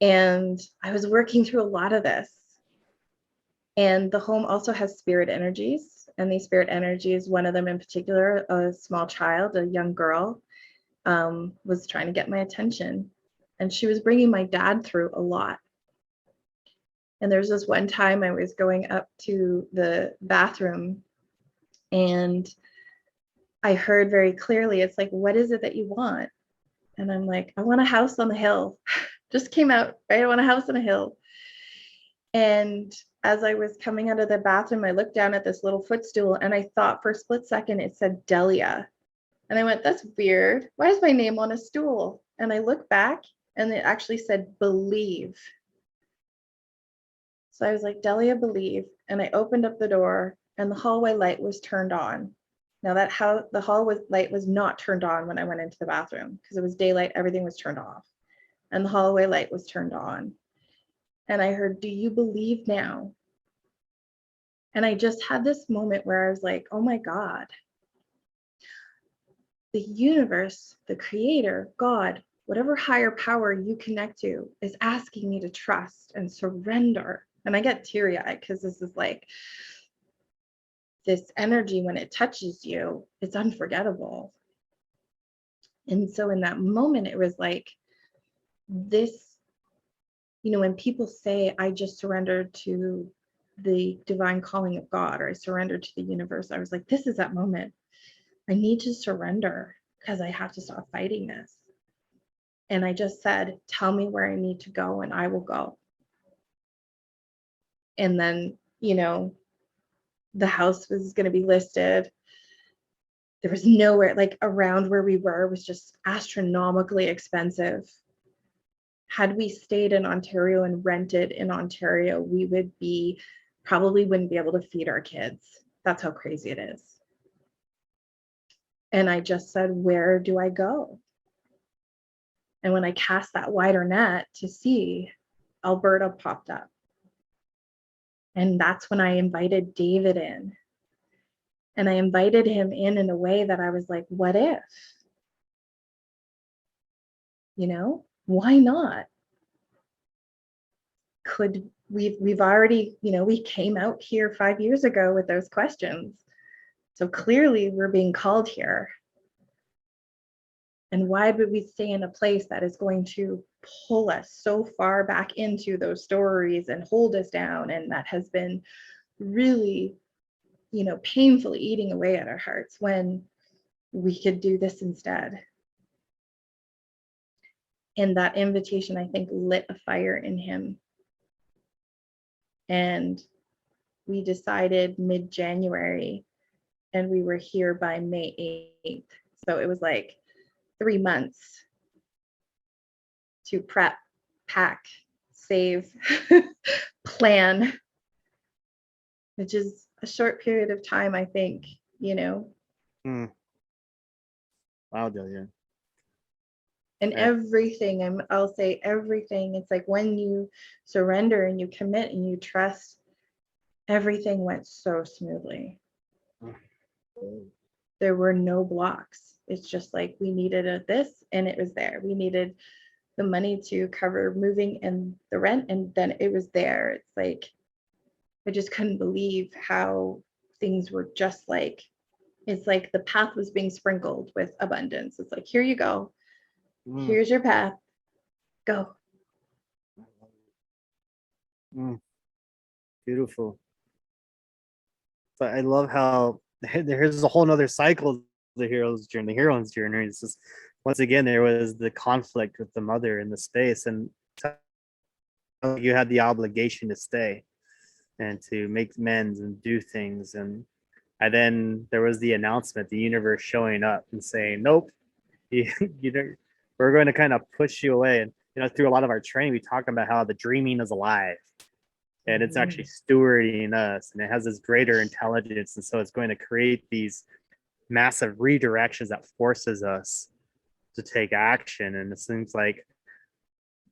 And I was working through a lot of this. And the home also has spirit energies. And these spirit energies, one of them in particular, a small child, a young girl, was trying to get my attention. And she was bringing my dad through a lot. And there's this one time I was going up to the bathroom and I heard very clearly, it's like, what is it that you want? And I'm like, I want a house on the hill. Just came out, right? I want a house on a hill. And as I was coming out of the bathroom, I looked down at this little footstool and I thought for a split second, it said Delia. And I went, that's weird. Why is my name on a stool? And I looked back and it actually said believe. So I was like, Delia, believe. And I opened up the door and the hallway light was turned on. Now the hallway light was not turned on when I went into the bathroom because it was daylight, everything was turned off. And the hallway light was turned on. And I heard, do you believe now? And I just had this moment where I was like, oh my God, the universe, the creator, God, whatever higher power you connect to is asking me to trust and surrender. And I get teary-eyed because this is like, this energy, when it touches you, it's unforgettable. And so in that moment, it was like this, when people say, I just surrendered to the divine calling of God, or I surrendered to the universe, I was like, this is that moment. I need to surrender because I have to stop fighting this. And I just said, tell me where I need to go and I will go. And then, the house was going to be listed. There was nowhere, like around where we were was just astronomically expensive. Had we stayed in Ontario and rented in Ontario, we would probably wouldn't be able to feed our kids. That's how crazy it is. And I just said, where do I go? And when I cast that wider net to see, Alberta popped up. And that's when I invited David in. And I invited him in a way that I was like, what if? Why not? We've already, we came out here 5 years ago with those questions. So clearly we're being called here. And why would we stay in a place that is going to pull us so far back into those stories and hold us down? And that has been really, painfully eating away at our hearts when we could do this instead. And that invitation, I think, lit a fire in him. And we decided mid-January, and we were here by May 8th. So it was like 3 months to prep, pack, save, plan, which is a short period of time, I think, Wow, Delia. And everything, I'll say everything, it's like when you surrender and you commit and you trust, everything went so smoothly. There were no blocks. It's just like we needed this and it was there. We needed the money to cover moving and the rent, and then it was there. It's like, I just couldn't believe how things were just like, it's like the path was being sprinkled with abundance. It's like, here you go. Here's your path. Go. Beautiful. But I love how there's a whole nother cycle of the hero's journey. It's just, once again, there was the conflict with the mother in the space, and you had the obligation to stay and to make amends and do things. And then there was the announcement, the universe showing up and saying, nope, we're going to kind of push you away. And through a lot of our training, we talk about how the dreaming is alive, and it's actually stewarding us, and it has this greater intelligence, and so it's going to create these massive redirections that forces us to take action. And it seems like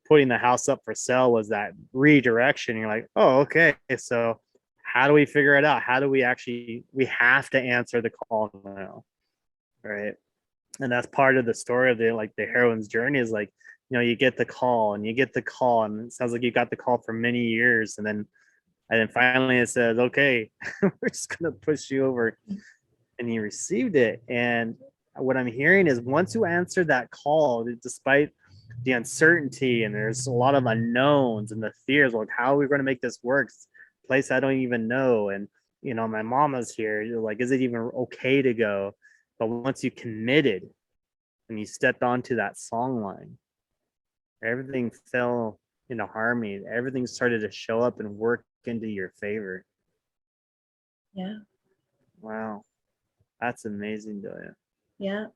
putting the house up for sale was that redirection. You're like, oh, okay, so how do we figure it out? How do we have to answer the call now, right? And that's part of the story of the heroine's journey, is like, you get the call and it sounds like you got the call for many years, and then finally it says, okay, we're just gonna push you over, and you received it. And what I'm hearing is, once you answer that call, despite the uncertainty and there's a lot of unknowns and the fears, like, how are we going to make this work? It's a place I don't even know, and my mama's here, you're like, is it even okay to go? But once you committed and you stepped onto that Songline, everything fell into harmony. Everything started to show up and work into your favor. Yeah. Wow. That's amazing, Delia. Yeah.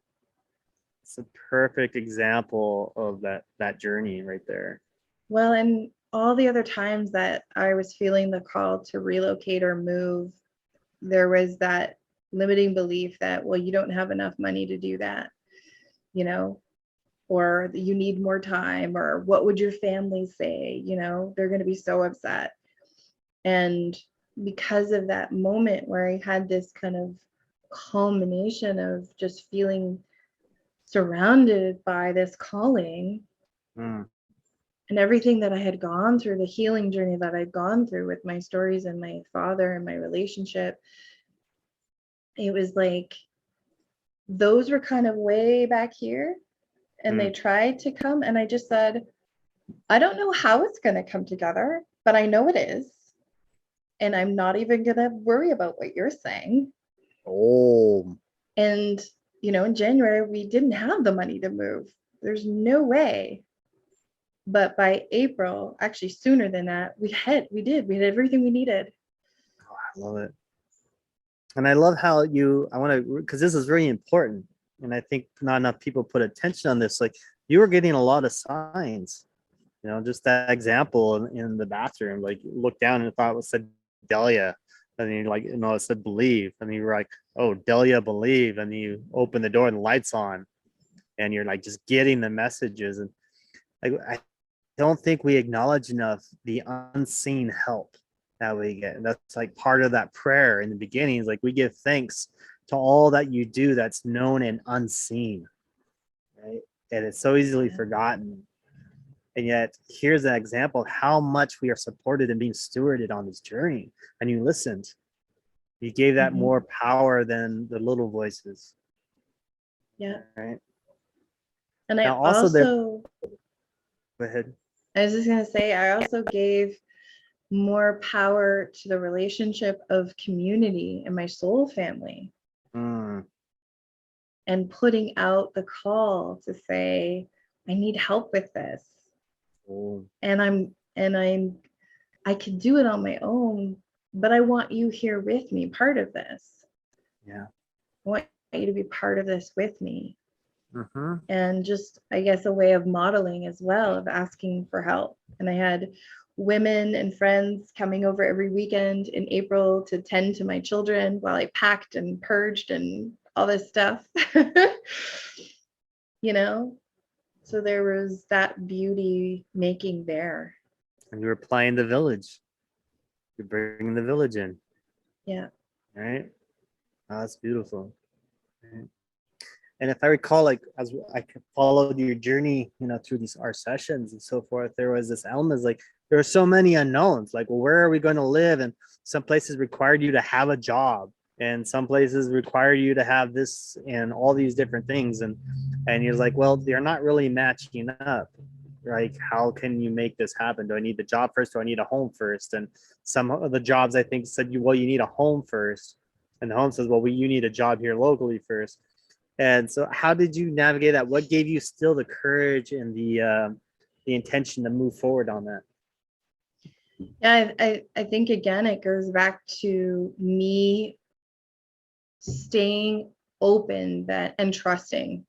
It's a perfect example of that journey right there. Well, and all the other times that I was feeling the call to relocate or move, there was that limiting belief that, well, you don't have enough money to do that, you know, or you need more time, or what would your family say? You know, they're going to be so upset. And because of that moment where I had this kind of culmination of just feeling surrounded by this calling, Mm. and everything that I had gone through, the healing journey that I'd gone through with my stories and my father and my relationship, it was like those were kind of way back here, and they tried to come, and I just said, I don't know how it's going to come together, but I know it is, and I'm not even going to worry about what you're saying. Oh. And you know, in January we didn't have the money to move. There's no way. But by April, actually sooner than that, we had everything we needed. Oh, I love it. And I love how I want to, because this is really important. And I think not enough people put attention on this. Like, you were getting a lot of signs, you know, just that example in the bathroom, like look down and thought it said Delia. And then like, you know, it said believe. And you were like, oh, Delia, believe. And you open the door and the light's on. And you're like just getting the messages. And like, I don't think we acknowledge enough the unseen help that we get. And that's like part of that prayer in the beginning is like, we give thanks to all that you do that's known and unseen, right? And it's so easily forgotten. And yet here's an example of how much we are supported and being stewarded on this journey. And you listened. You gave that more power than the little voices. Yeah. Right. And now, I also go ahead. I was just going to say, I also gave more power to the relationship of community and my soul family. And putting out the call to say, I need help with this. And I could do it on my own, but I want you here with me, part of this. Yeah. I want you to be part of this with me. And just, I guess, a way of modeling as well, of asking for help. And I had women and friends coming over every weekend in April to tend to my children while I packed and purged and all this stuff. You know, so there was that beauty making there. And you were playing the village. You're bringing the village in. Yeah. Right. Oh, that's beautiful. Right. And if I recall, like as I followed your journey, you know, through our sessions and so forth, there was this element like there are so many unknowns. Like, well, where are we going to live? And some places required you to have a job, and some places require you to have this and all these different things. And you're like, well, they're not really matching up. Like, how can you make this happen? Do I need the job first? Do I need a home first? And some of the jobs I think said you need a home first, and the home says, well, you need a job here locally first. And so how did you navigate that? What gave you still the courage and the intention to move forward on that? Yeah, I think, again, it goes back to me staying open and trusting.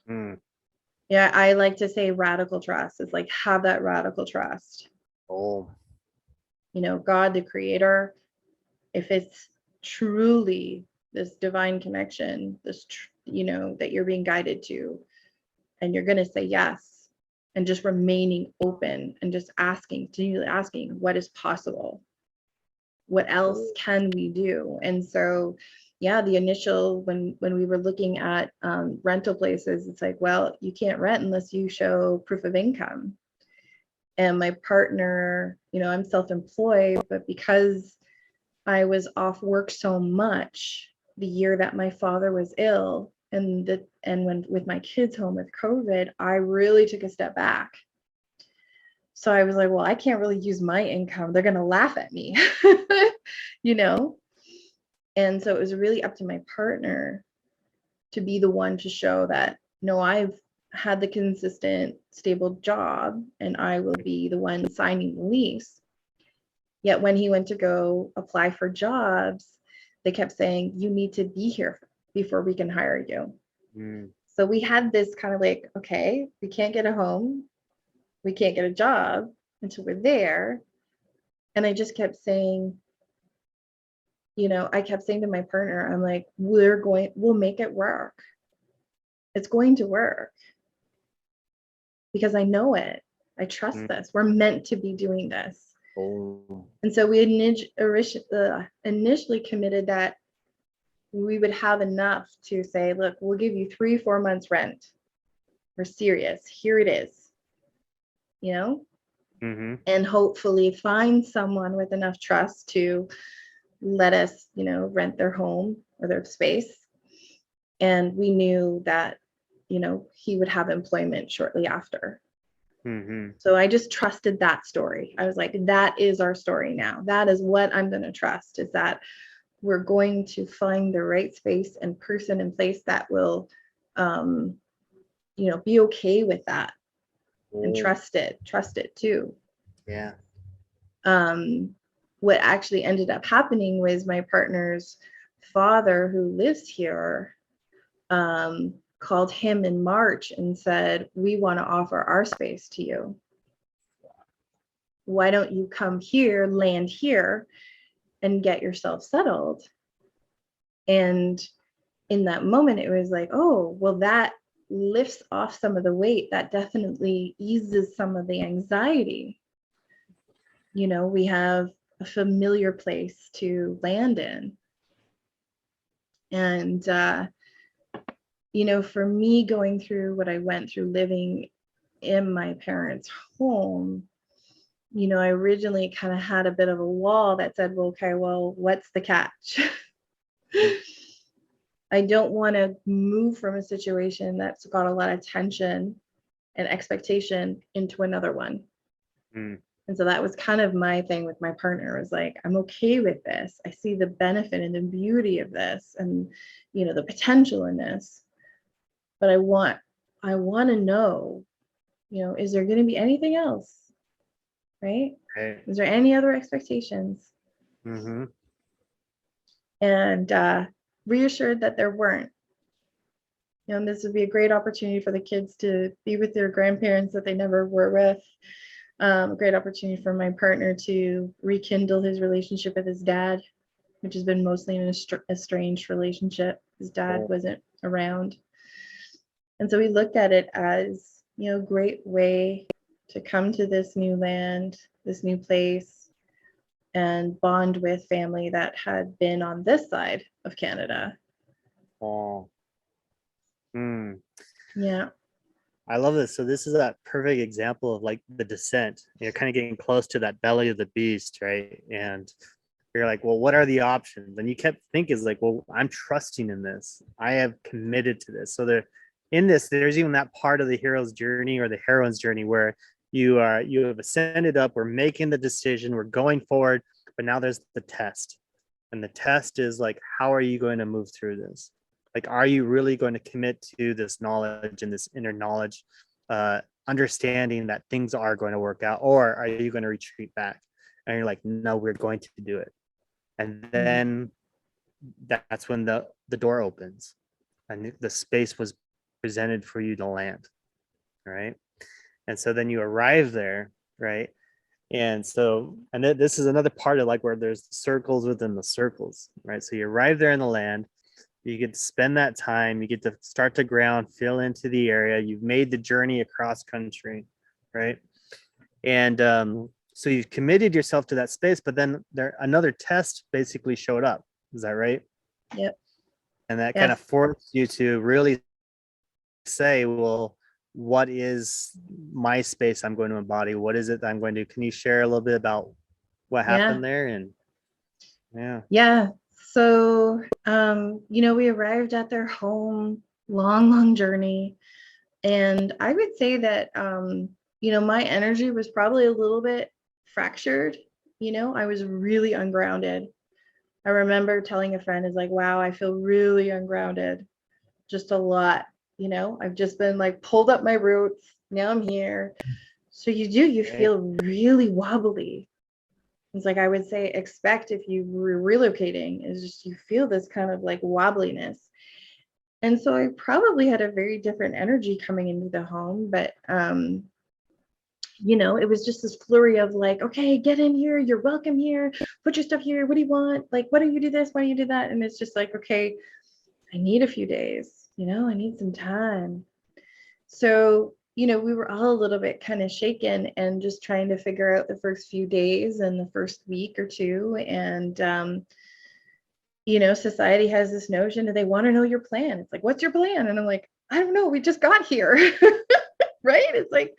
Yeah, I like to say radical trust. It's like, have that radical trust. Oh. You know, God, the creator, if it's truly this divine connection, this, you know, that you're being guided to, and you're going to say yes, and just remaining open and just continually asking, what is possible? What else can we do? And so, yeah, the initial, when we were looking at rental places, it's like, well, you can't rent unless you show proof of income. And my partner, you know, I'm self-employed, but because I was off work so much the year that my father was ill, and when with my kids home with COVID, I really took a step back. So I was like, well, I can't really use my income. They're going to laugh at me, you know? And so it was really up to my partner to be the one to show that, no, I've had the consistent, stable job, and I will be the one signing the lease. Yet when he went to go apply for jobs, they kept saying, you need to be here before we can hire you. So we had this kind of like, okay, we can't get a home, we can't get a job, until we're there. And I just kept saying, I kept saying to my partner, I'm like, we'll make it work. It's going to work. Because I know it. I trust this. We're meant to be doing this. Oh. And so we initially committed that we would have enough to say, look, we'll give you 3-4 months rent. We're serious. Here it is. And hopefully find someone with enough trust to let us, rent their home or their space. And we knew that, he would have employment shortly after. So I just trusted that story. I was like, that is our story now. That is what I'm going to trust, is that we're going to find the right space and person in place that will, be okay with that and trust it too. Yeah. What actually ended up happening was my partner's father, who lives here, called him in March and said, we want to offer our space to you. Why don't you come here, land here, and get yourself settled? And in that moment, it was like, oh, well, that lifts off some of the weight. That definitely eases some of the anxiety. We have a familiar place to land in. And, for me, going through what I went through living in my parents' home, I originally kind of had a bit of a wall that said, well, okay, well, what's the catch? I don't want to move from a situation that's got a lot of tension and expectation into another one. And so that was kind of my thing with my partner, was like, I'm okay with this. I see the benefit and the beauty of this and, the potential in this. But I want to know, is there going to be anything else? Right? Is there any other expectations? And reassured that there weren't. This would be a great opportunity for the kids to be with their grandparents that they never were with. A great opportunity for my partner to rekindle his relationship with his dad, which has been mostly an estranged relationship. His dad wasn't around. And so we looked at it as, a great way to come to this new land, this new place, and bond with family that had been on this side of Canada. Yeah. I love this. So this is that perfect example of like the descent. You're kind of getting close to that belly of the beast, right? And you're like, well, what are the options? And you kept thinking, like, well, I'm trusting in this. I have committed to this. So there's even that part of the hero's journey or the heroine's journey where you have ascended up. We're making the decision. We're going forward. But now there's the test. And the test is like, how are you going to move through this? Like, are you really going to commit to this knowledge and this inner knowledge, understanding that things are going to work out, or are you going to retreat back? And you're like, no, we're going to do it. And then that's when the door opens and the space was presented for you to land, right? And so then you arrive there, right? And so, this is another part of like where there's circles within the circles, right? So you arrive there in the land. You get to spend that time, you get to start to ground, feel into the area. You've made the journey across country, right? And so you've committed yourself to that space, but then another test basically showed up. Is that right? Yep. And that kind of forced you to really say, well, what is my space I'm going to embody? What is it that I'm going to do? Can you share a little bit about what happened there? And yeah. So, we arrived at their home, long journey. And I would say that, my energy was probably a little bit fractured. I was really ungrounded. I remember telling a friend, is like, wow, I feel really ungrounded, just a lot. I've just been like pulled up my roots. Now I'm here. So you feel really wobbly. It's like, I would say, expect if you were relocating, is just you feel this kind of like wobbliness. And so I probably had a very different energy coming into the home, but it was just this flurry of like, okay, get in here, you're welcome here, put your stuff here, what do you want, like, why don't you do this, why don't you do that? And it's just like, okay, I need a few days, I need some time. So we were all a little bit kind of shaken and just trying to figure out the first few days and the first week or two. And society has this notion that they want to know your plan. It's like, what's your plan? And I'm like, I don't know, we just got here. Right? It's like,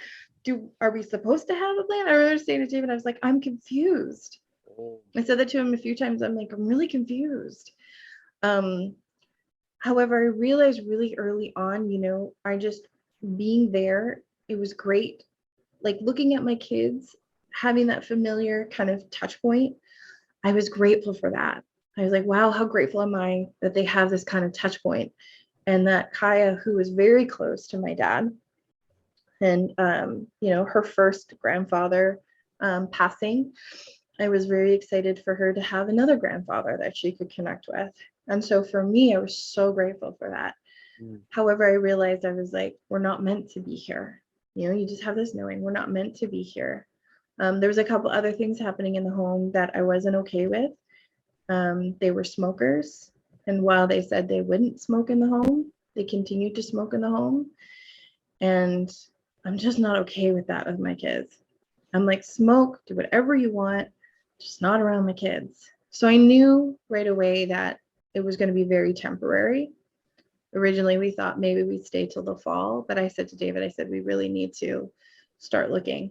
are we supposed to have a plan? I remember saying to David, I was like, I'm confused. I said that to him a few times. I'm like, I'm really confused. However, I realized really early on, I just being there, it was great. Like looking at my kids, having that familiar kind of touch point, I was grateful for that. I was like, wow, how grateful am I that they have this kind of touch point. And that Kaya, who was very close to my dad, and her first grandfather passing, I was very excited for her to have another grandfather that she could connect with. And so for me, I was so grateful for that. However, I realized I was like, we're not meant to be here. You just have this knowing we're not meant to be here. There was a couple other things happening in the home that I wasn't okay with. They were smokers. And while they said they wouldn't smoke in the home, they continued to smoke in the home. And I'm just not okay with that with my kids. I'm like, smoke, do whatever you want, just not around my kids. So I knew right away that it was going to be very temporary. Originally, we thought maybe we'd stay till the fall, but I said to David, I said, we really need to start looking.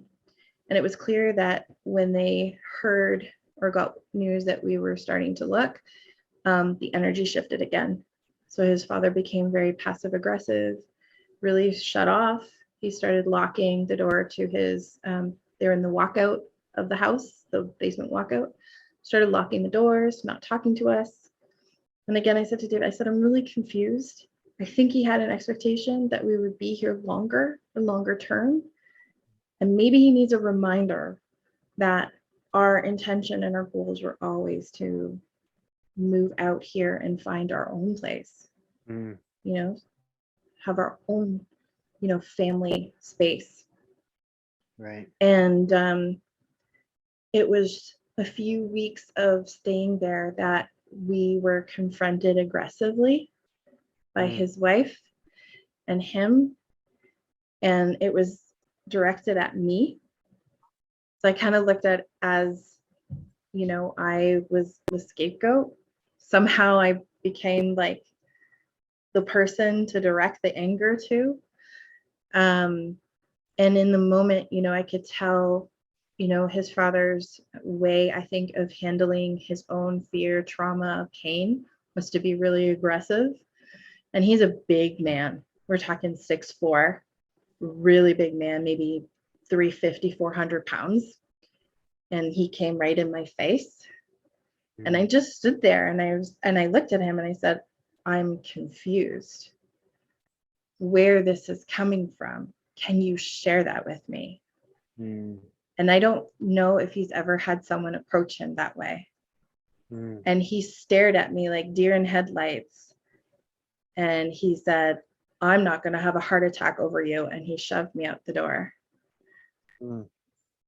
And it was clear that when they heard or got news that we were starting to look, the energy shifted again. So his father became very passive aggressive, really shut off. He started locking the door to his, they're in the walkout of the house, the basement walkout, started locking the doors, not talking to us. And again, I said to David, I said, I'm really confused. I think he had an expectation that we would be here longer term. And maybe he needs a reminder that our intention and our goals were always to move out here and find our own place, have our own, family space. Right. And it was a few weeks of staying there that we were confronted aggressively by his wife and him. And it was directed at me. So I kind of looked at it as, I was the scapegoat. Somehow I became like the person to direct the anger to. And in the moment, I could tell, his father's way, I think, of handling his own fear, trauma, pain was to be really aggressive. And he's a big man. We're talking 6'4", really big man, maybe 350, 400 pounds. And he came right in my face. And I just stood there and I looked at him and I said, I'm confused where this is coming from. Can you share that with me? And I don't know if he's ever had someone approach him that way. And he stared at me like deer in headlights. And he said, I'm not going to have a heart attack over you. And he shoved me out the door.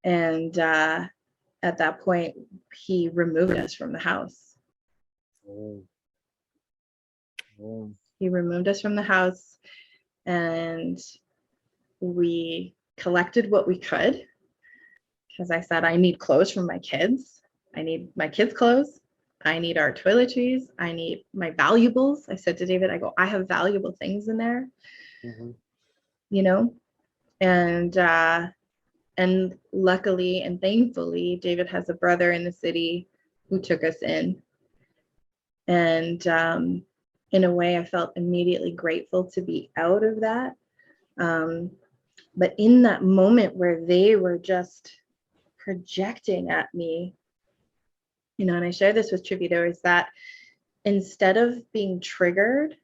And at that point, he removed us from the house. He removed us from the house, and we collected what we could. Because I said, I need clothes from my kids. I need my kids' clothes. I need our toiletries. I need my valuables. I said to David, I have valuable things in there, and luckily and thankfully, David has a brother in the city who took us in. And in a way, I felt immediately grateful to be out of that. But in that moment where they were just projecting at me, and I share this with Trivito, is that instead of being triggered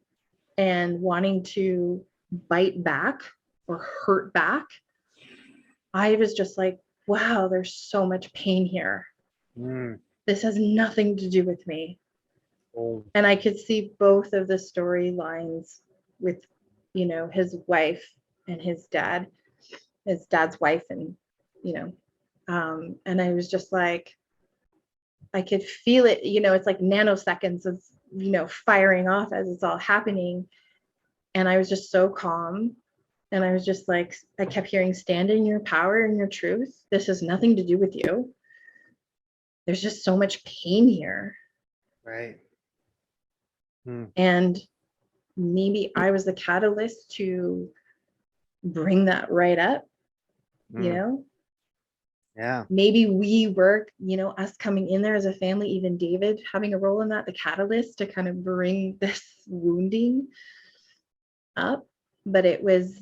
and wanting to bite back or hurt back, I was just like, wow, there's so much pain here. This has nothing to do with me. And I could see both of the storylines with, his wife and his dad's wife and And I was just like, I could feel it, it's like nanoseconds of, firing off as it's all happening. And I was just so calm. And I was just like, I kept hearing, stand in your power and your truth. This has nothing to do with you. There's just so much pain here. Right. And maybe I was the catalyst to bring that right up, Yeah. Maybe we were, us coming in there as a family, even David having a role in that, the catalyst to kind of bring this wounding up. But it was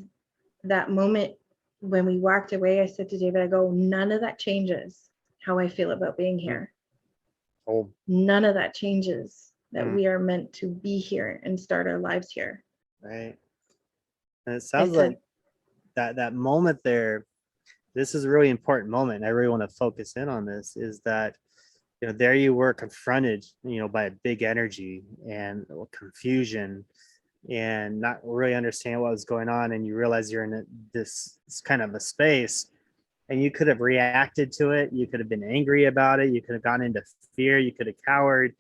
that moment when we walked away, I said to David, I go, none of that changes how I feel about being here. None of that changes that we are meant to be here and start our lives here. Right. And it sounds like that moment there, this is a really important moment. I really want to focus in on this, is that, there you were confronted, by a big energy and confusion and not really understand what was going on. And you realize you're in this kind of a space, and you could have reacted to it. You could have been angry about it. You could have gone into fear. You could have cowered.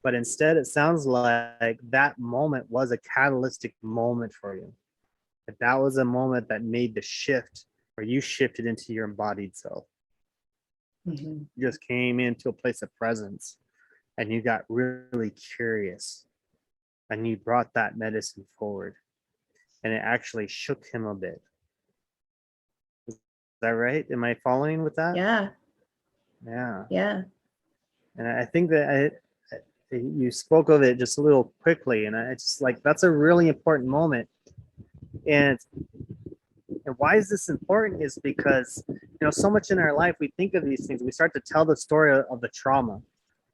But instead, it sounds like that moment was a catalytic moment for you. That was a moment that made the shift, where you shifted into your embodied self. You just came into a place of presence, and you got really curious, and you brought that medicine forward, and it actually shook him a bit. Is that right? Am I following with that? Yeah. And I think that you spoke of it just a little quickly, and it's like, that's a really important moment. And why is this important is because, so much in our life, we think of these things, we start to tell the story of the trauma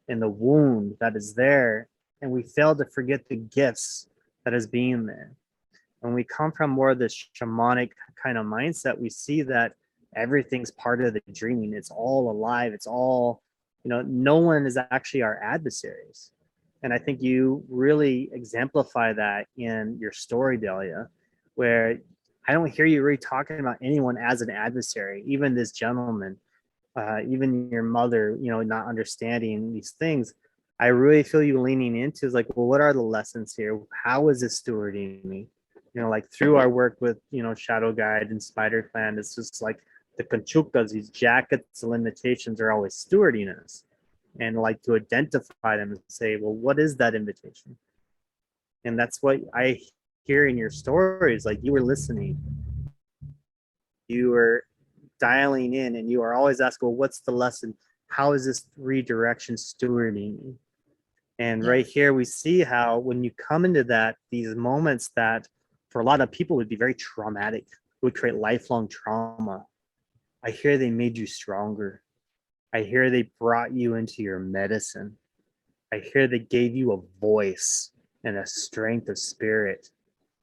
and the wound that is there, and we fail to forget the gifts that is being there. When we come from more of this shamanic kind of mindset, we see that everything's part of the dreaming. It's all alive. It's all, no one is actually our adversaries. And I think you really exemplify that in your story, Delia, where I don't hear you really talking about anyone as an adversary, even this gentleman, even your mother, not understanding these things. I really feel you leaning into is like, well, what are the lessons here? How is this stewarding me? Like through our work with, Shadow Guide and Spider Clan, it's just like the Conchucas, these jackets and limitations are always stewarding us. And like to identify them and say, well, what is that invitation? And that's what I hear in your stories. Like, you were listening, you were dialing in, and you are always asking, well, what's the lesson? How is this redirection stewarding me? And right here, we see how when you come into these moments that for a lot of people would be very traumatic, would create lifelong trauma. I hear they made you stronger. I hear they brought you into your medicine. I hear they gave you a voice and a strength of spirit.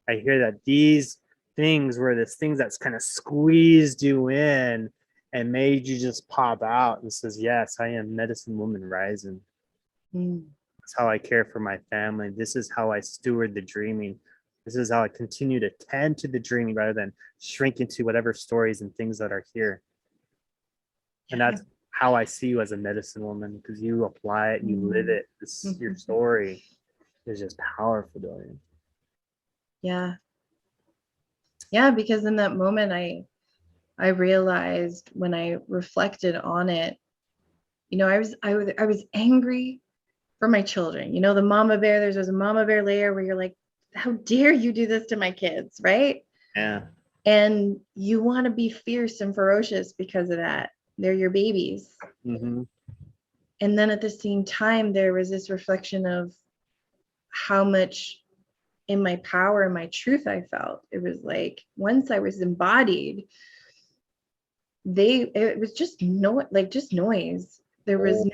I hear that these things were the things that's kind of squeezed you in and made you just pop out and says, yes, I am medicine woman rising. That's how I care for my family. This is how I steward the dreaming. This is how I continue to tend to the dreaming rather than shrink into whatever stories and things that are here. And that's how I see you as a medicine woman, because you apply it, you live it. Your story is just powerful, Delia. Yeah, because in that moment, I realized when I reflected on it, I was angry for my children. The mama bear, there's a mama bear layer where you're like, how dare you do this to my kids, right? Yeah. And you want to be fierce and ferocious because of that. They're your babies. And then at the same time, there was this reflection of how much in my power and my truth I felt. It was like, once I was embodied, it was just noise. There was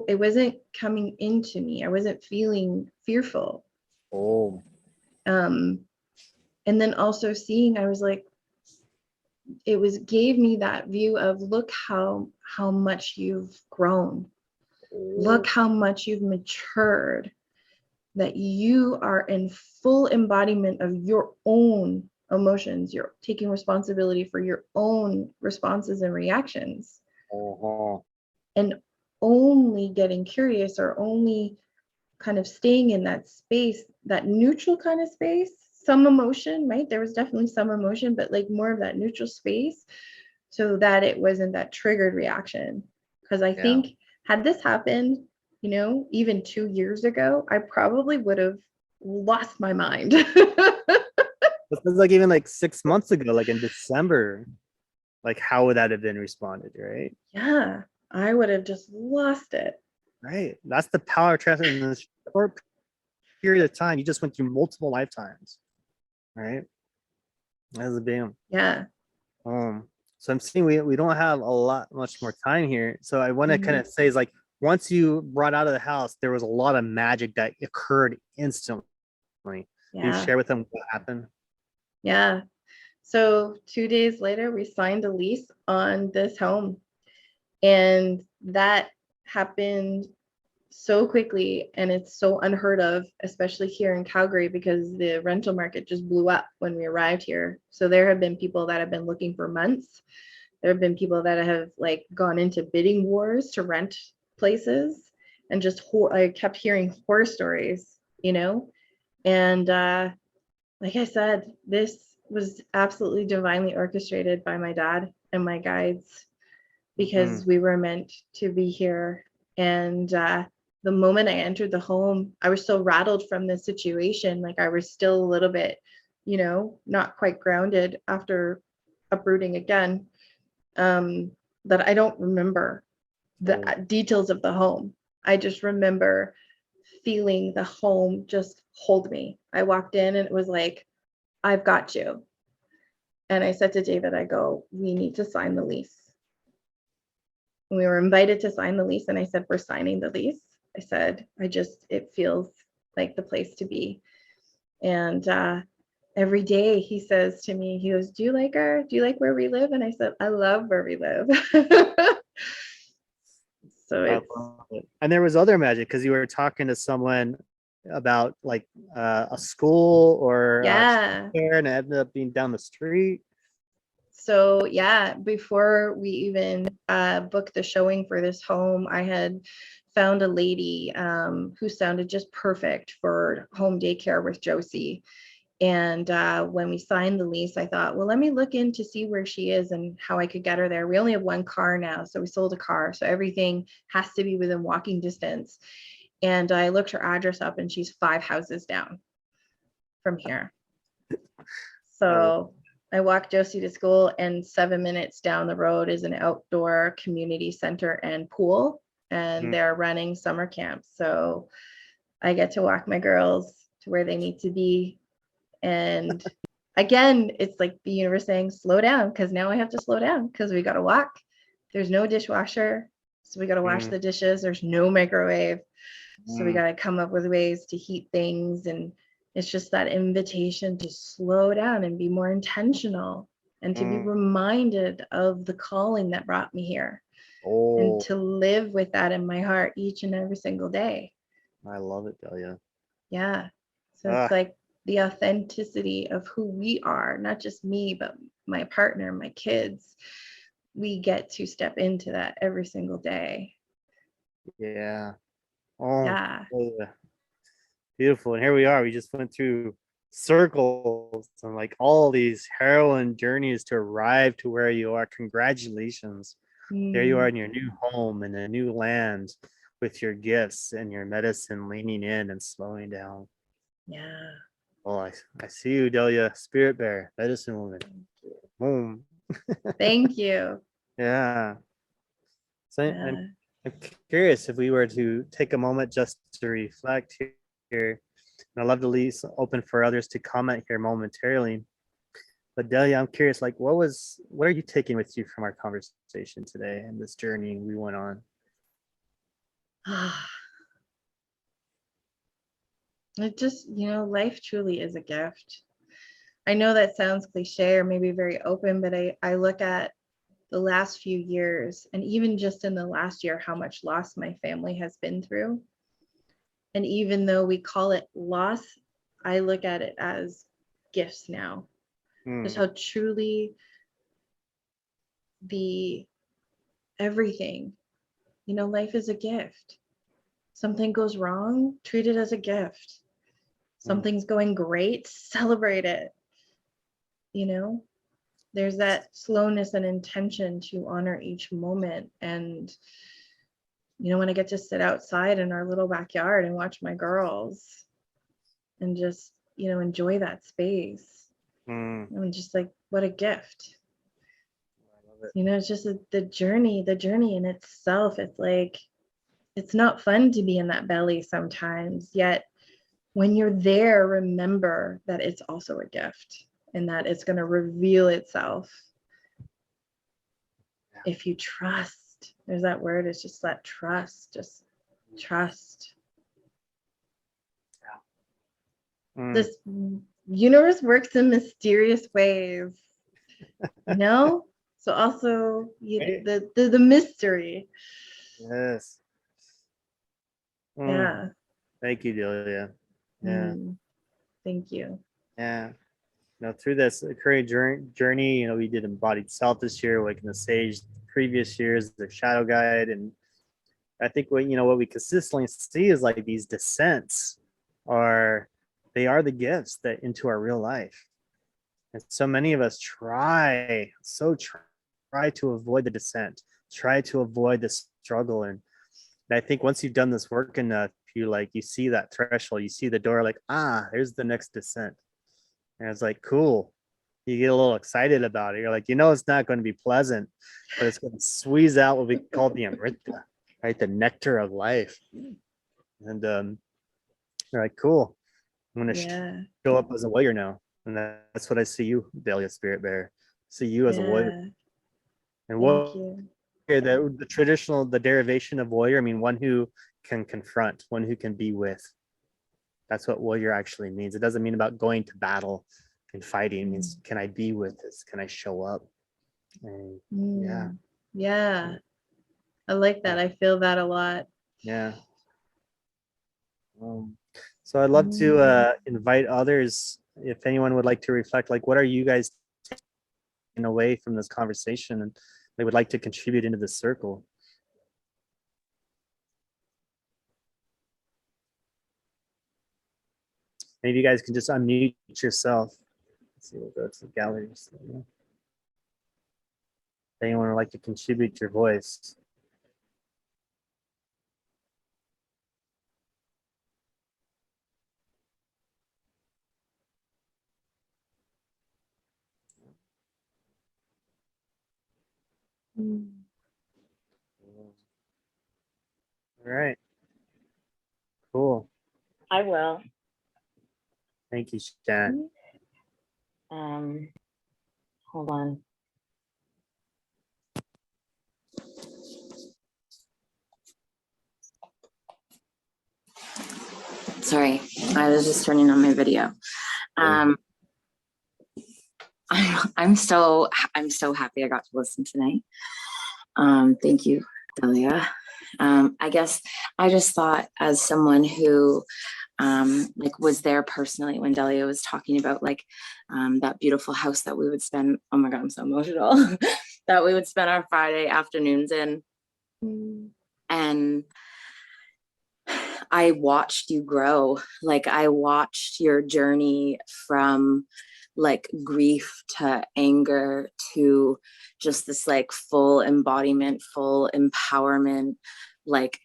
it wasn't coming into me. I wasn't feeling fearful. And then also seeing, I was like, gave me that view of, look how much you've grown. Look how much you've matured, that you are in full embodiment of your own emotions. You're taking responsibility for your own responses and reactions, and only getting curious, or only kind of staying in that space, that neutral kind of space, some emotion, right? There was definitely some emotion, but like more of that neutral space, so that it wasn't that triggered reaction. Because I think had this happened, you know, even 2 years ago, I probably would have lost my mind. This was like even like 6 months ago, like in December, like how would that have been responded, right? Yeah, I would have just lost it. Right. That's the power of transfer in this short period of time. You just went through multiple lifetimes, right? That's a big. Yeah. So I'm seeing we don't have much more time here. So I want to kind of say is like once you brought out of the house, there was a lot of magic that occurred instantly. Can you share with them what happened? Yeah. So 2 days later, we signed a lease on this home. And that happened so quickly, and it's so unheard of, especially here in Calgary, because the rental market just blew up when we arrived here. So there have been people that have been looking for months. There have been people that have like gone into bidding wars to rent places, and just I kept hearing horror stories, you know. And like I said, this was absolutely divinely orchestrated by my dad and my guides, because we were meant to be here. And the moment I entered the home, I was so rattled from the situation. Like I was still a little bit, you know, not quite grounded after uprooting again, that I don't remember the details of the home. I just remember feeling the home just hold me. I walked in and it was like, I've got you. And I said to David, I go, we need to sign the lease. We were invited to sign the lease, and I said, we're signing the lease. I said, it feels like the place to be. And every day he says to me, he goes, do you like where we live? And I said, I love where we live. So it's, and there was other magic because you were talking to someone about like a school or yeah, and it ended up being down the street. So yeah, before we even booked the showing for this home, I had found a lady who sounded just perfect for home daycare with Josie. And when we signed the lease, I thought, well, let me look in to see where she is and how I could get her there. We only have one car now, so we sold a car. So everything has to be within walking distance. And I looked her address up, and she's 5 houses down from here. So I walked Josie to school, and 7 minutes down the road is an outdoor community center and pool, and they're running summer camps. So I get to walk my girls to where they need to be. And again, it's like the universe saying, slow down, because now I have to slow down because we got to walk. There's no dishwasher, so we got to wash the dishes. There's no microwave, so we got to come up with ways to heat things. And it's just that invitation to slow down and be more intentional, and to be reminded of the calling that brought me here, and to live with that in my heart each and every single day. I love it, Delia. Yeah. So it's like the authenticity of who we are, not just me, but my partner, my kids. We get to step into that every single day. Yeah. Yeah. Beautiful. And here we are. We just went through circles and like all these heroine journeys to arrive to where you are. Congratulations. There you are in your new home in a new land with your gifts and your medicine, leaning in and slowing down. Yeah. Well, I see you, Delia, spirit bear, medicine woman. Boom. Thank you. Yeah. So Yeah. I'm curious if we were to take a moment just to reflect here. And I'd love to leave open for others to comment here momentarily. But Delia, I'm curious, like, what are you taking with you from our conversation today and this journey we went on? It just, life truly is a gift. I know that sounds cliche or maybe very open, but I look at the last few years, and even just in the last year, how much loss my family has been through. And even though we call it loss, I look at it as gifts now. Just how truly the everything, you know, life is a gift. Something goes wrong, treat it as a gift. Something's going great, celebrate it. You know, there's that slowness and intention to honor each moment. And, you know, when I get to sit outside in our little backyard and watch my girls and just, you know, enjoy that space, I'm just like, what a gift. You know, it's just the journey in itself. It's like, it's not fun to be in that belly sometimes, yet when you're there, remember that it's also a gift and that it's going to reveal itself if you trust. There's that word, it's just that trust, just trust. This universe works in mysterious ways, you know? So also the mystery. Yes. Yeah. Thank you, Delia. Yeah. Thank you. Yeah. You know, through this current journey, you know, we did embodied self this year, like in the sage previous years, the shadow guide. And I think what, you know, what we consistently see is like these descents they are the gifts that into our real life. And so many of us try to avoid the descent, try to avoid the struggle. And I think once you've done this work enough, you see that threshold, you see the door, like, there's the next descent. And it's like, cool. You get a little excited about it. You're like, you know, it's not going to be pleasant, but it's going to squeeze out what we call the amrita, right? The nectar of life. And you're like, cool. I'm going to show up as a warrior now. And that's what I see you, Delia Spirit Bear. See you as a warrior. And what the traditional, the derivation of warrior, I mean, one who can confront, one who can be with. That's what warrior actually means. It doesn't mean about going to battle and fighting. It means, can I be with this? Can I show up? And yeah, I like that. I feel that a lot. Yeah. So I'd love to invite others, if anyone would like to reflect, like, what are you guys taking away from this conversation and they would like to contribute into the circle? Maybe you guys can just unmute yourself. Let's see, we'll go to the galleries. If anyone would like to contribute your voice. All right. Cool. I will. Thank you, Shan. Hold on. Sorry, I was just turning on my video. I'm so happy I got to listen tonight. Thank you, Delia. I guess I just thought, as someone who like was there personally when Delia was talking about like that beautiful house that we would spend, oh my God, I'm so emotional, that we would spend our Friday afternoons in. And I watched you grow. Like, I watched your journey from like grief to anger to just this like full embodiment, full empowerment, like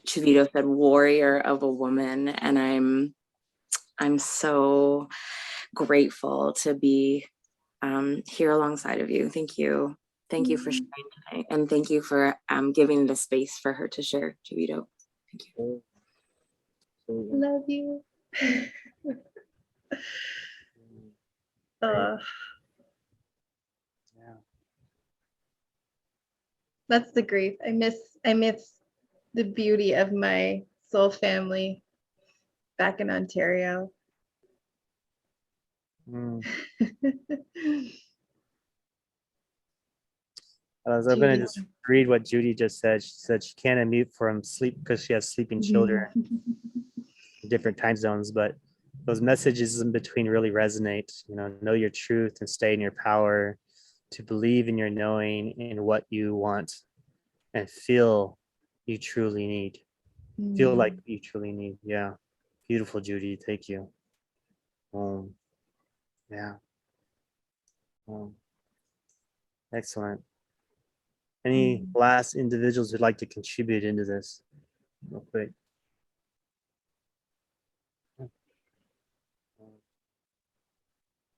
Chavito said, warrior of a woman. And I'm so grateful to be here alongside of you. Thank you. Thank you for sharing tonight. And thank you for giving the space for her to share, Chavito. Thank you. Love you. That's the grief. I miss the beauty of my soul family back in Ontario. I'm going to just read what Judy just said. She said she can't unmute from sleep because she has sleeping children in different time zones. But those messages in between really resonate. Know your truth and stay in your power, to believe in your knowing in what you want and feel you truly need. Feel like you truly need. Yeah. Beautiful, Judy. Thank you. Yeah. Excellent. Any last individuals who'd like to contribute into this real quick?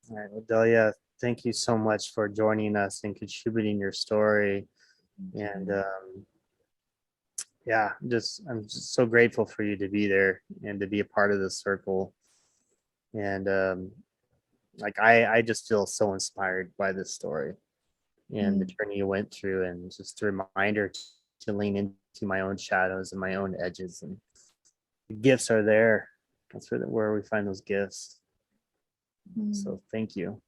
All right, well, Delia, thank you so much for joining us and contributing your story. And yeah, I'm just so grateful for you to be there and to be a part of this circle. And like I just feel so inspired by this story and the journey you went through, and just a reminder to lean into my own shadows and my own edges. And the gifts are there. That's where we find those gifts. So thank you.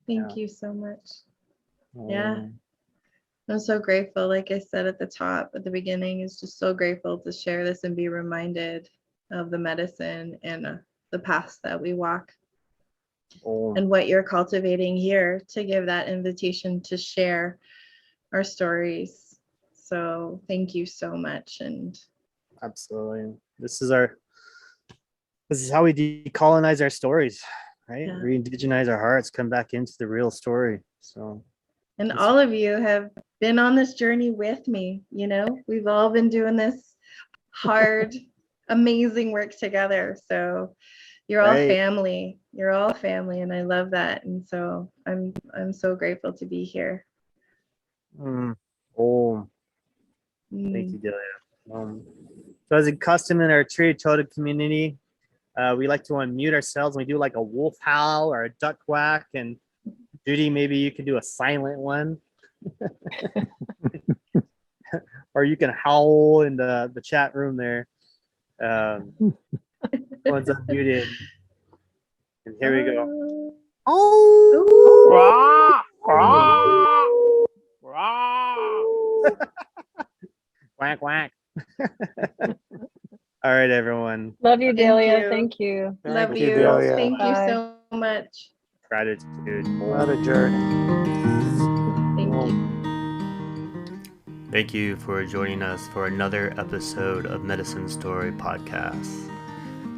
Thank you so much. Yeah. I'm so grateful. Like I said at the top, at the beginning, is just so grateful to share this and be reminded of the medicine and the paths that we walk. And what you're cultivating here to give that invitation to share our stories. So thank you so much. And absolutely, this is how we decolonize our stories, right? Yeah. Re-indigenize our hearts, come back into the real story. So, and all of you have been on this journey with me. We've all been doing this hard, amazing work together. So you're all family. You're all family, and I love that. And so I'm so grateful to be here. Thank you, Delia. So as a custom in our tree totem community, we like to unmute ourselves. We do like a wolf howl or a duck quack. And Judy, maybe you could do a silent one. Or you can howl in the chat room there. One's unmuted. And here we go. Quack, quack. All right, everyone. Love you, Delia. Thank you. Love you. Delia. Thank you Bye. so much. Gratitude. What a journey. Thank you. Thank you for joining us for another episode of Medicine Story Podcast.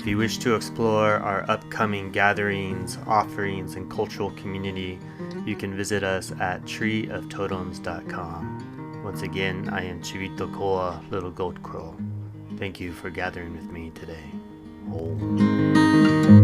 If you wish to explore our upcoming gatherings, offerings, and cultural community, you can visit us at treeoftotems.com. Once again, I am Chivito Koa, Little Goat Crow. Thank you for gathering with me today. Om.